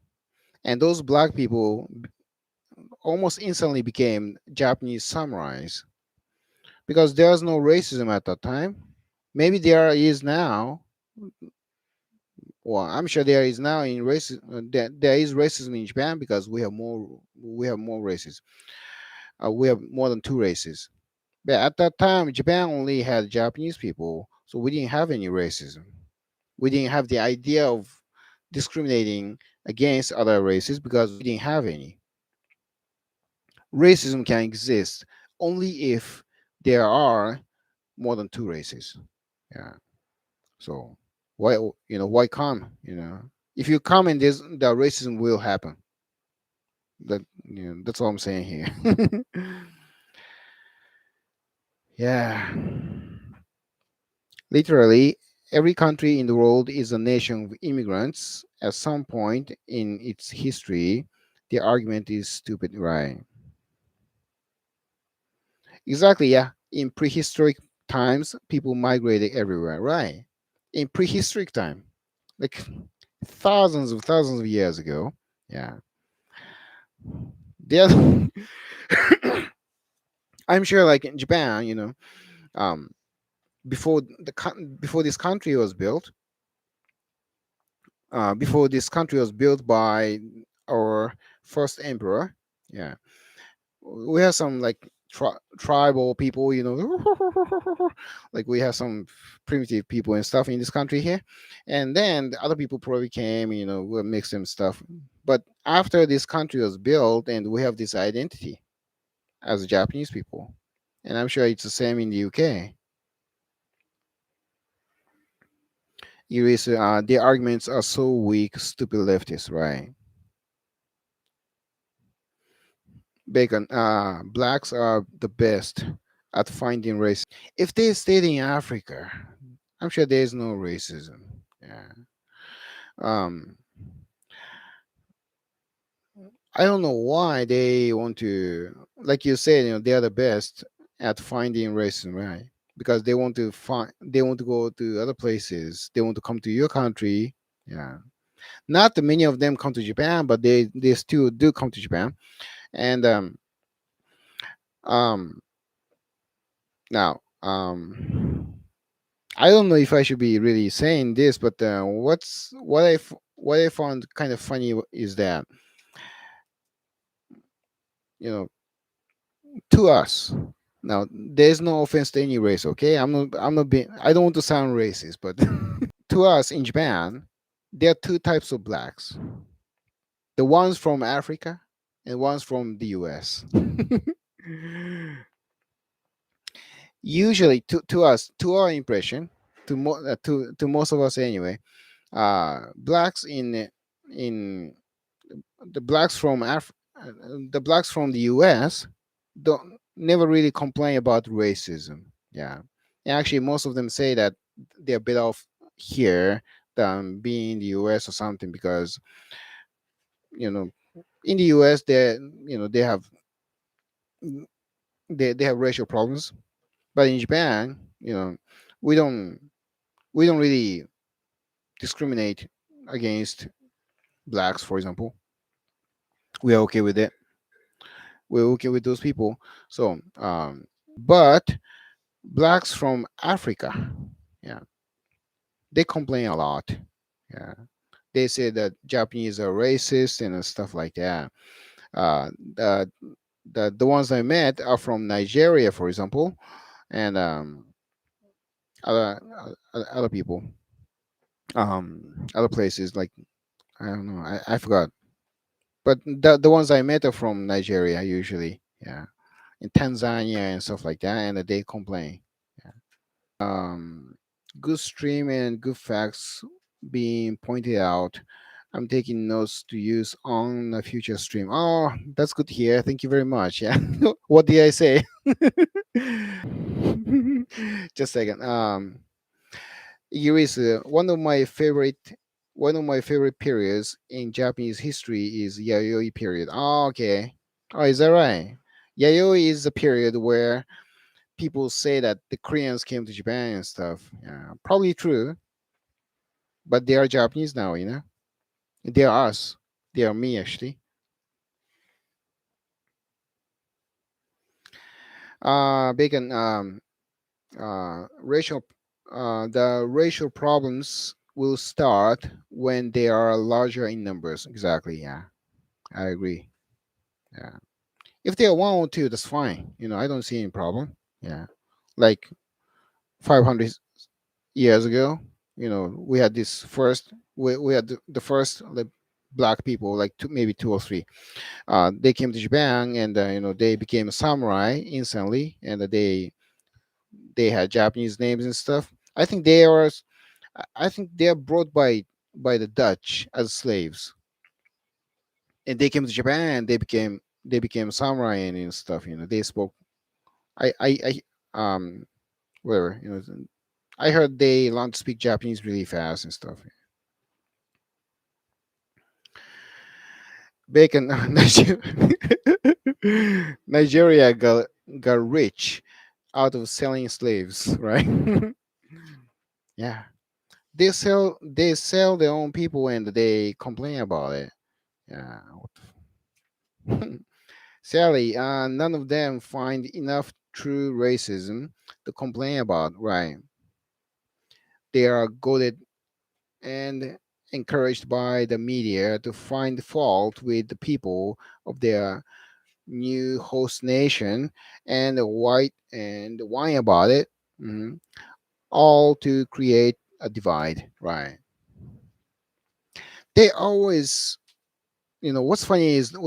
and those black people almost instantly became Japanese samurais because there's no racism at that time. Maybe there is now. Well, I'm sure there is now in racism. There is racism in Japan because we have more races. we have more than 2 races. But at that time, Japan only had Japanese people, so we didn't have any racism. We didn't have the idea of discriminating against other races because we didn't have any. Racism can exist only if there are more than 2 races. Yeah. So why come? If you come in this, the racism will happen. That's all I'm saying here. Yeah. Literally, every country in the world is a nation of immigrants. At some point in its history, the argument is stupid, right? Exactly, yeah. In prehistoric times, people migrated everywhere, right? In prehistoric time, like thousands of years ago, yeah. The other, I'm sure, like in Japan, um, before this country was built, by our first emperor, yeah, we have some like tribal people, like we have some primitive people and stuff in this country here, and then the other people probably came, we mixed them stuff. But after this country was built, and we have this identity as Japanese people, and I'm sure it's the same in the UK. The arguments are so weak, stupid leftists, right? Bacon, blacks are the best at finding race. If they stayed in Africa, I'm sure there's no racism. Yeah. Um, I don't know why they want to, like you said, they are the best at finding racism, right? Because they want to go to other places. They want to come to your country. Yeah. Not that many of them come to Japan, but they still do come to Japan. And um now I don't know if I should be really saying this, but what I found kind of funny is that, you know to us, now there's no offense to any race, okay? I'm not being, I don't want to sound racist, but to us in Japan, there are 2 types of blacks: the ones from Africa and ones from the US. Usually, to us, to our impression, to most of us anyway, blacks in the blacks from the blacks from the US don't never really complain about racism. Yeah, and actually, most of them say that they're better off here than being in the US or something, because you know in the US they have they have racial problems, but in Japan, we don't we don't really discriminate against blacks, for example. We are okay with it. We're okay with those people. So, but blacks from Africa, yeah, they complain a lot. Yeah, they say that Japanese are racist and stuff like that. Uh, the the ones I met are from Nigeria, for example, and other other people, other places like, I don't know, I forgot. But the ones I met are from Nigeria usually. Yeah, in Tanzania and stuff like that, and they complain. Yeah. Good stream and good facts being pointed out. I'm taking notes to use on a future stream. Oh, that's good to hear. Thank you very much. Yeah. What did I say? Just a second. Here is one of my favorite periods in Japanese history is Yayoi period. Oh, okay. Oh, is that right? Yayoi is a period where people say that the Koreans came to Japan and stuff. Yeah, probably true, but they are Japanese now, They are us. They are me, actually. Bacon. The racial problems will start when they are larger in numbers. Exactly. Yeah, I agree. Yeah, If they are 102, that's fine. I don't see any problem. Yeah, like 500 years ago, we had this first. We had the first like black people, like maybe two or three. They came to Japan, and they became a samurai instantly, and they had Japanese names and stuff. I think they are brought by the Dutch as slaves, and they came to Japan. And they became samurai and stuff. They spoke. I whatever. I heard they learned to speak Japanese really fast and stuff. Bacon, Nigeria got rich out of selling slaves, right? Yeah, they sell their own people and they complain about it. Yeah. Sadly, none of them find enough true racism to complain about, right? They are goaded and encouraged by the media to find fault with the people of their new host nation and whine about it, mhm, all to create a divide, right? They always, what's funny is uh,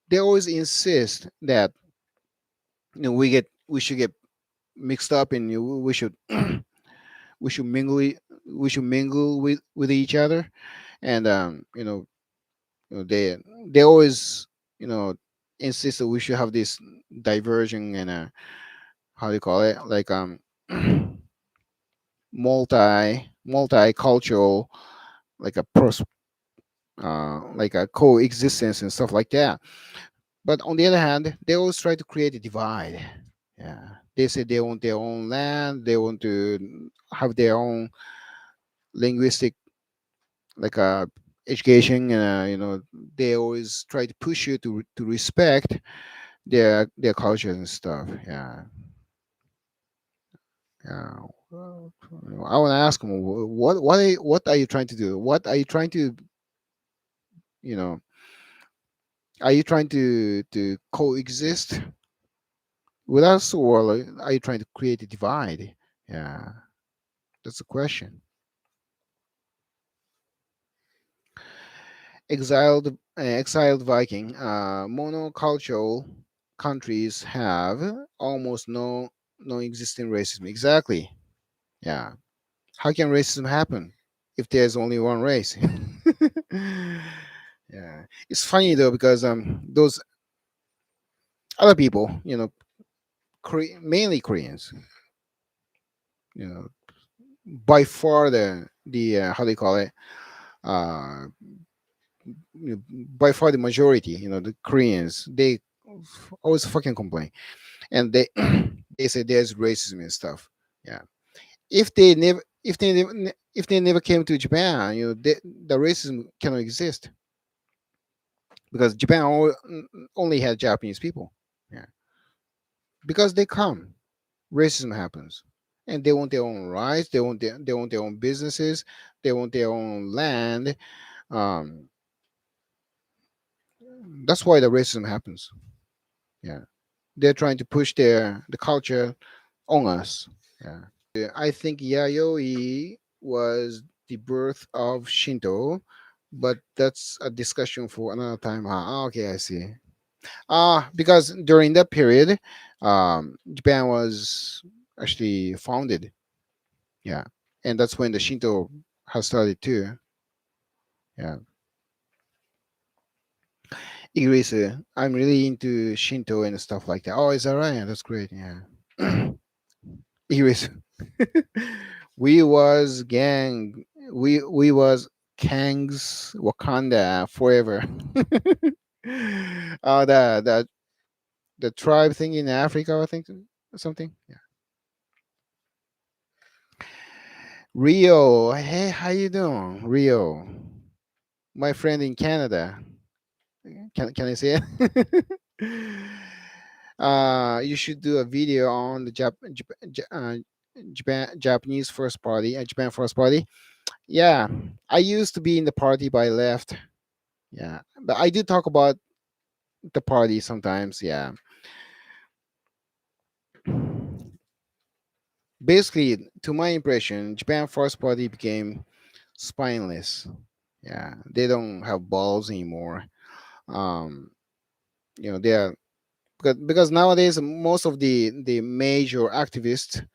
they always insist that we should get mixed up and we should we should mingle we should mingle with each other, and they always you know insist that we should have this diversion and how do you call it, like multicultural, like like a coexistence and stuff like that. But on the other hand, they always try to create a divide. Yeah, they say they want their own land, they want to have their own linguistic, like education, and they always try to push you to respect their culture and stuff. Yeah, yeah. Well, I want to ask them, what are you trying to do? What are you trying to, you know, are you trying to coexist with us, or like, are you trying to create a divide? Yeah, that's the question. Exiled Viking. Monocultural countries have almost no existing racism. Exactly. Yeah. How can racism happen if there's only one race? Yeah. It's funny though, because those other people, mainly Koreans, you know, by far the how do you call it? Uh, by far the majority, the Koreans, they always fucking complain, and they they say there's racism and stuff. Yeah. If they never came to Japan, the racism cannot exist, because Japan only had Japanese people. Yeah. Because they come, racism happens, and they want their own rights. They want their own businesses. They want their own land. Um, that's why the racism happens. Yeah. They're trying to push the culture on us. Yeah. I think Yayoi was the birth of Shinto, but that's a discussion for another time. Okay, I see. Because during that period, Japan was actually founded. Yeah, and that's when the Shinto has started too. Yeah, Igrisu, I'm really into Shinto and stuff like that. Oh, is that right? Yeah, that's great. Yeah, Igrisu. we was gang. We was Kang's Wakanda forever. The tribe thing in Africa, I think, or something. Yeah. Rio, hey, how you doing, Rio? My friend in Canada. Can I say it? You should do a video on the Japanese first party, Japan first party. Yeah, I used to be in the party, but I left. Yeah, but I do talk about the party sometimes. Yeah. Basically, to my impression, Japan First Party became spineless. Yeah, they don't have balls anymore. Um, they are because nowadays most of the major activists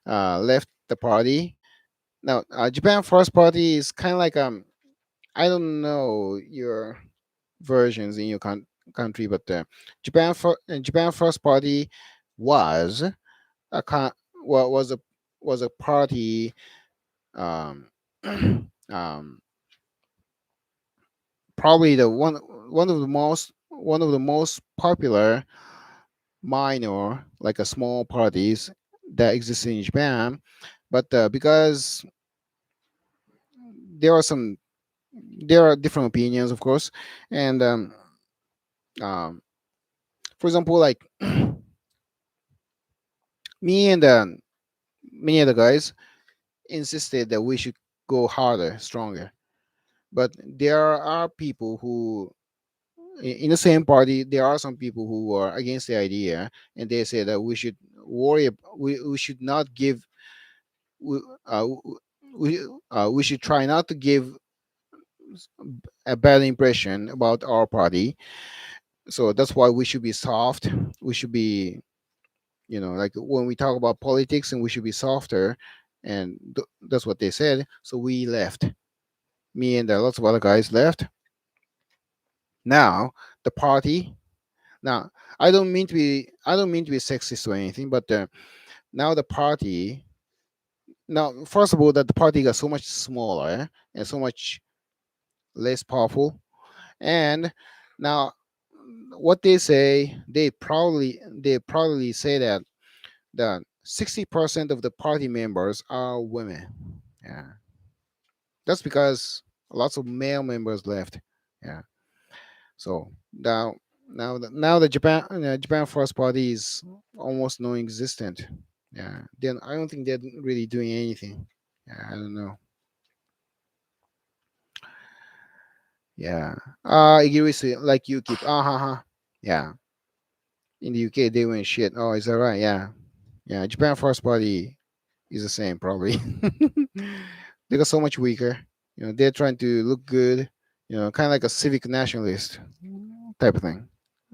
left the party. Now, Japan First Party is kind of like I don't know your versions in your country, but Japan First Party was a was a party um, um, probably the one of the most popular minor like a small parties that exist in Japan, but because there are some there are different opinions, of course, and um, for example, like me and many other guys insisted that we should go harder, stronger. But there are people who, in the same party, there are some people who are against the idea, and they say that we should we should not give, we, we should try not to give a bad impression about our party. So that's why we should be soft. We should be, like when we talk about politics, and we should be softer. And that's what they said. So we left. Me and lots of other guys left. Now the party. Now I don't mean to be sexist or anything, but now the party. Now, first of all, that the party got so much smaller and so much less powerful. And now, what they say, they probably say that 60% of the party members are women. Yeah, that's because lots of male members left. Yeah. So now the Japan First Party is almost non-existent. Yeah. Then I don't think they're really doing anything. Yeah, I don't know. Yeah. Igirisi, like you keep. Yeah. In the UK they went shit. Oh, is that right? Yeah. Yeah. Japan First Party is the same probably. They got so much weaker. They're trying to look good. Kind of like a civic nationalist type of thing,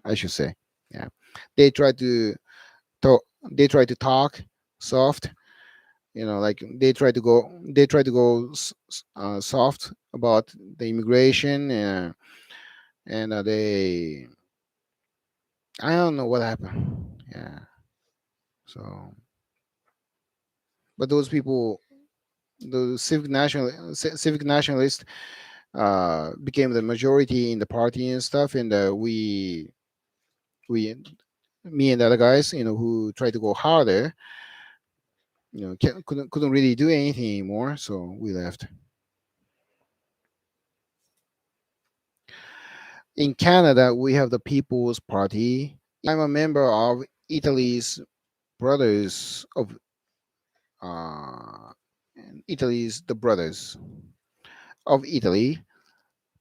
I should say. Yeah. They try to talk. They try to talk soft. Like they try to go soft about the immigration, and they. I don't know what happened. Yeah. So, but those people, the civic nationalists, became the majority in the party and stuff, and we me and the other guys, who tried to go harder, couldn't really do anything anymore, so we left. In Canada, we have the People's Party. I'm a member of Italy's Brothers of uh, Italy's the Brothers of Italy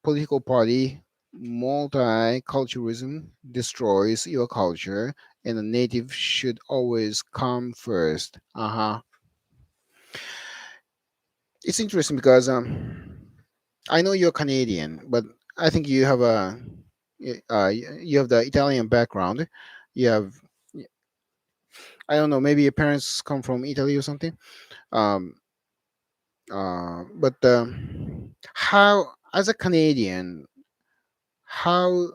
political party. Multiculturalism destroys your culture, and the native should always come first. It's interesting because I know you're Canadian, but I think you have you have the Italian background. You have, I don't know, maybe your parents come from Italy or something. Um, but how, as a Canadian, how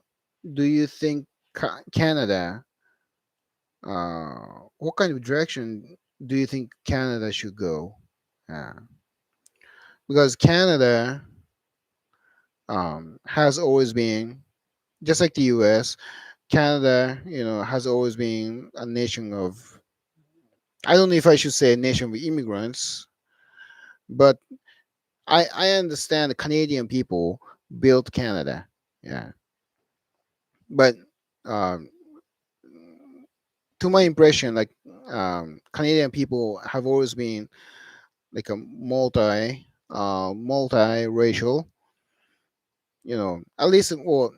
do you think Canada? What kind of direction do you think Canada should go? Uh, because Canada has always been, just like the U.S. Canada, has always been a nation of, I don't know if I should say a nation of immigrants, but I understand the Canadian people built Canada. Yeah. But um, to my impression, like Canadian people have always been like a multiracial, at least, well,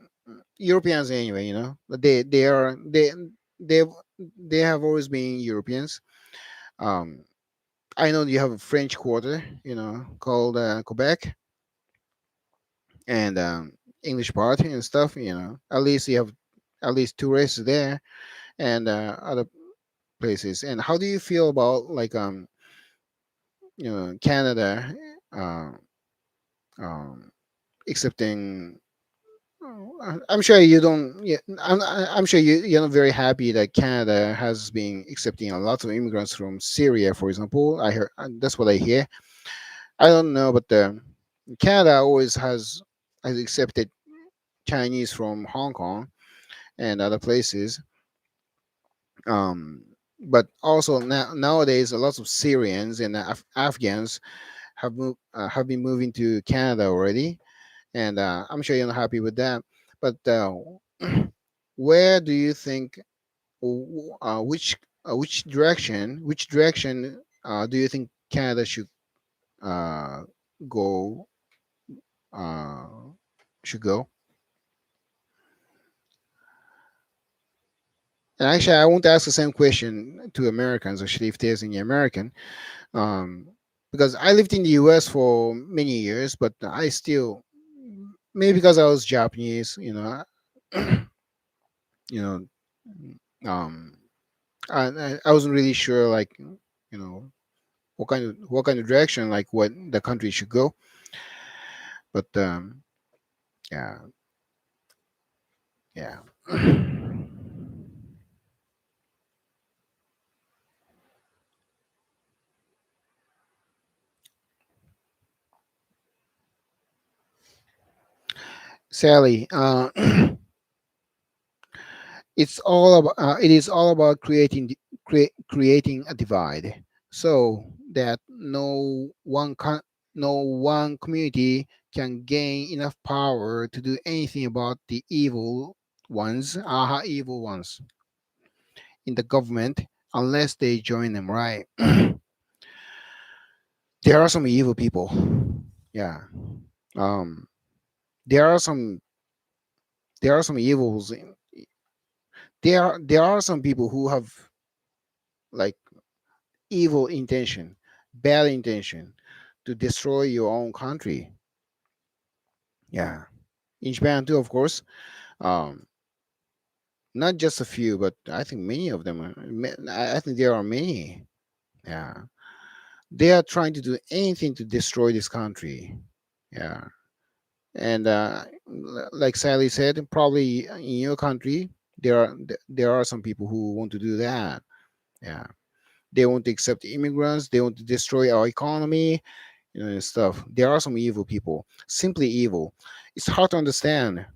Europeans anyway. They they have always been Europeans. Um, I know you have a French quarter, called Quebec, and English part and stuff. At least you have at least two races there, and other places. And how do you feel about like Canada uh, um, accepting? I'm sure you don't. Yeah, I'm sure you're not very happy that Canada has been accepting a lot of immigrants from Syria, for example. I heard that's what I hear. I don't know, but Canada always has accepted Chinese from Hong Kong and other places. Um, but also nowadays, a lot of Syrians and Afghans have been moving to Canada already, and I'm sure you're not happy with that. But where do you think, which direction do you think Canada uh, go uh, should go? And actually, I want to ask the same question to Americans, actually, if there's any American, um, because I lived in the U.S. for many years, but I still, maybe because I was Japanese, you know, um, I wasn't really sure, like, what kind of direction, like, what the country should go. But yeah, yeah. Sally, it is all about creating a divide, so that no one community can gain enough power to do anything about the evil ones in the government, unless they join them, right? There are some evil people. Yeah. um there are some evils. There are some people who have, like, evil intention, bad intention, to destroy your own country. Yeah, in Japan too, of course. Um, not just a few, but I think many of them. I think there are many. Yeah, they are trying to do anything to destroy this country. Yeah, and like Sally said, probably in your country there are some people who want to do that. Yeah, they want to accept immigrants. They want to destroy our economy, and stuff. There are some evil people, simply evil. It's hard to understand,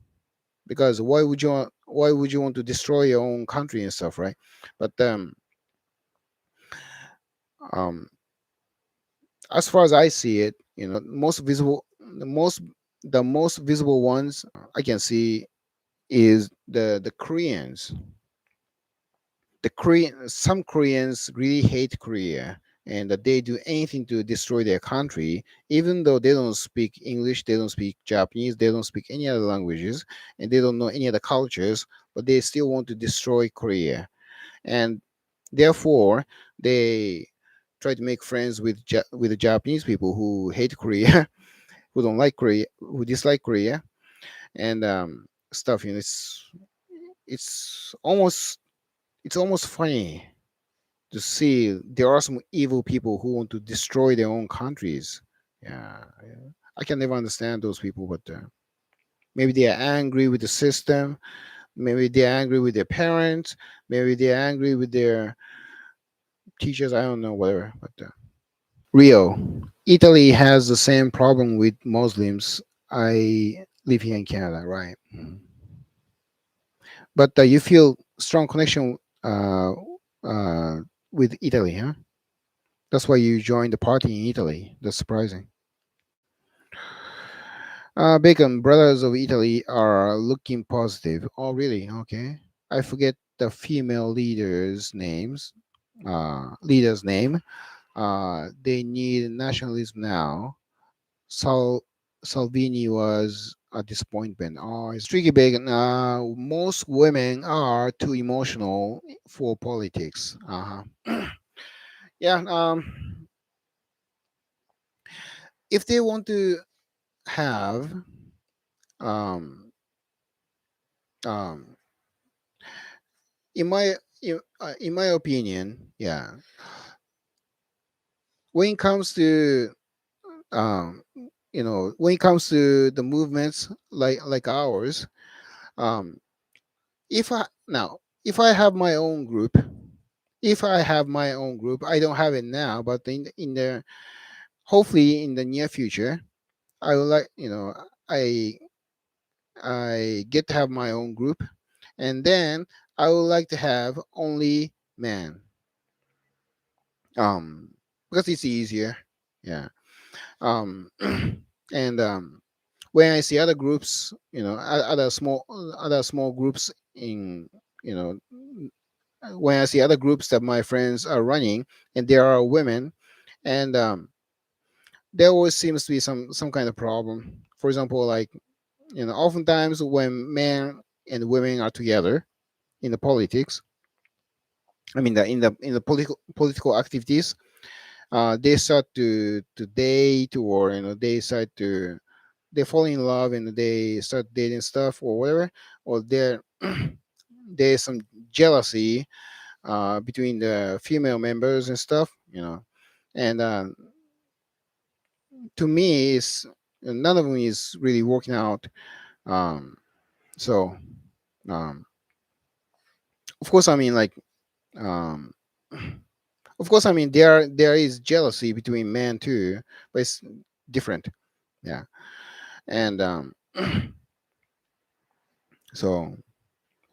because why would you want to destroy your own country and stuff, right? But um as far as I see it, the most visible ones I can see is the Koreans. Some Koreans really hate Korea, and that they do anything to destroy their country, even though they don't speak English, they don't speak Japanese, they don't speak any other languages, and they don't know any other cultures, but they still want to destroy Korea. And therefore, they try to make friends with the Japanese people who hate Korea, who don't like Korea, who dislike Korea, and stuff. It's almost it's almost funny to see there are some evil people who want to destroy their own countries. Yeah, yeah. I can never understand those people, but maybe they are angry with the system. Maybe they are angry with their parents. Maybe they are angry with their teachers. I don't know, whatever. But Rio, Italy has the same problem with Muslims. I live here in Canada, right? But you feel strong connection uh, with Italy, huh? That's why you joined the party in Italy. That's surprising. Bacon, Brothers of Italy are looking positive. Oh, really? Okay. I forget the female leader's name. They need nationalism now. Salvini was a disappointment. Oh, it's tricky big. Most women are too emotional for politics. Yeah. If they want to have um, um, in my opinion, yeah, when it comes to um, when it comes to the movements like ours, um, if I have my own group, I don't have it now, but in the hopefully in the near future, I would like, I get to have my own group, and then I would like to have only men, because it's easier, yeah. um and when I see other groups, other small groups in, you know when I see other groups that my friends are running, and there are women, and there always seems to be some kind of problem. For example, like, oftentimes when men and women are together in the politics, I mean, in the political activities, they start to date, or they fall in love, and they start dating stuff or whatever, or there's some jealousy between the female members and stuff, and to me, is none of them is really working out. Um, so, um, of course, I mean, like, um, of course, I mean, there is jealousy between men too, but it's different, yeah. And so,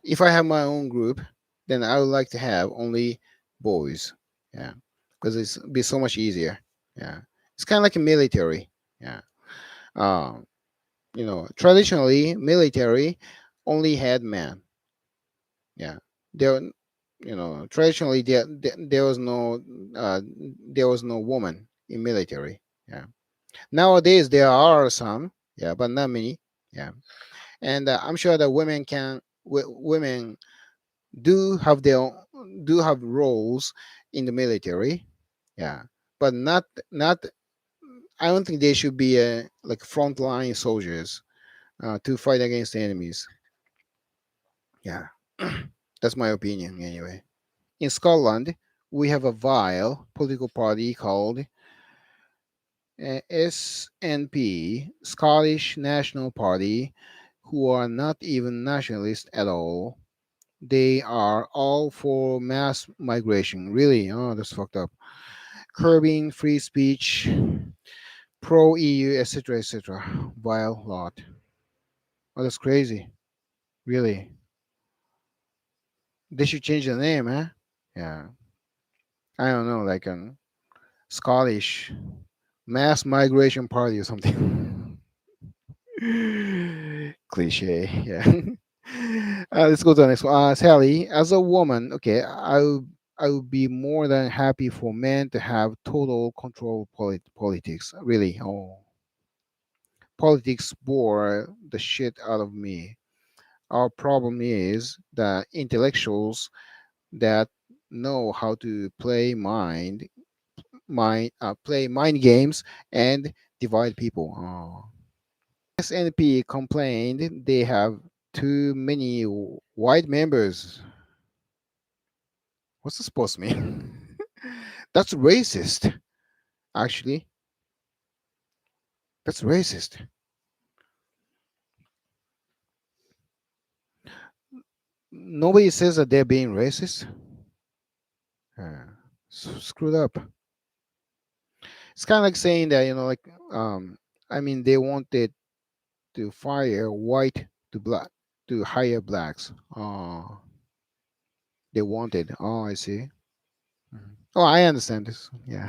if I have my own group, then I would like to have only boys, yeah, because it's be so much easier, yeah. It's kind of like a military, yeah. Um, Traditionally, military only had men, yeah. There, traditionally uh, there was no woman in military, yeah. Nowadays there are some, yeah, but not many, yeah. And I'm sure that women do have do have roles in the military, yeah, but not. I don't think they should be like frontline soldiers to fight against the enemies. Yeah, that's my opinion anyway. In Scotland, we have a vile political party called SNP, Scottish National Party, who are not even nationalist at all. They are all for mass migration. Really? Oh, that's fucked up. Curbing free speech, pro EU, etc., etc. Vile lot. Oh, that's crazy. Really? They should change the name, huh? Yeah. I don't know, like an Scottish mass migration party or something. Cliche, yeah. Let's go to the next one. Sally, as a woman, okay, I would be more than happy for men to have total control of politics. Really, oh, politics bore the shit out of me. Our problem is that intellectuals that know how to play mind games and divide people. Oh. SNP complained they have too many white members. What's this supposed to mean? That's racist. Actually, that's racist. Nobody says that they're being racist. Uh, Screwed up. It's kind of like saying that, I mean, they wanted to fire white to hire blacks. Oh, they wanted. Oh, I see. Mhm. Oh, I understand this. Yeah.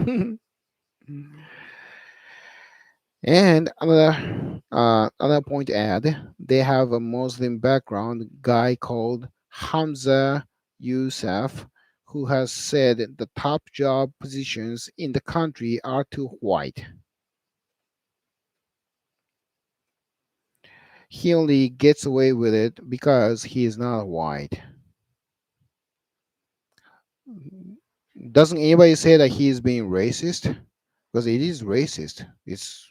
And another point to add, they have a Muslim background guy called Hamza Yousaf, who has said the top job positions in the country are too white. he only gets away with it because he is not white. Doesn't anybody say that he is being racist? Because it is racist. It's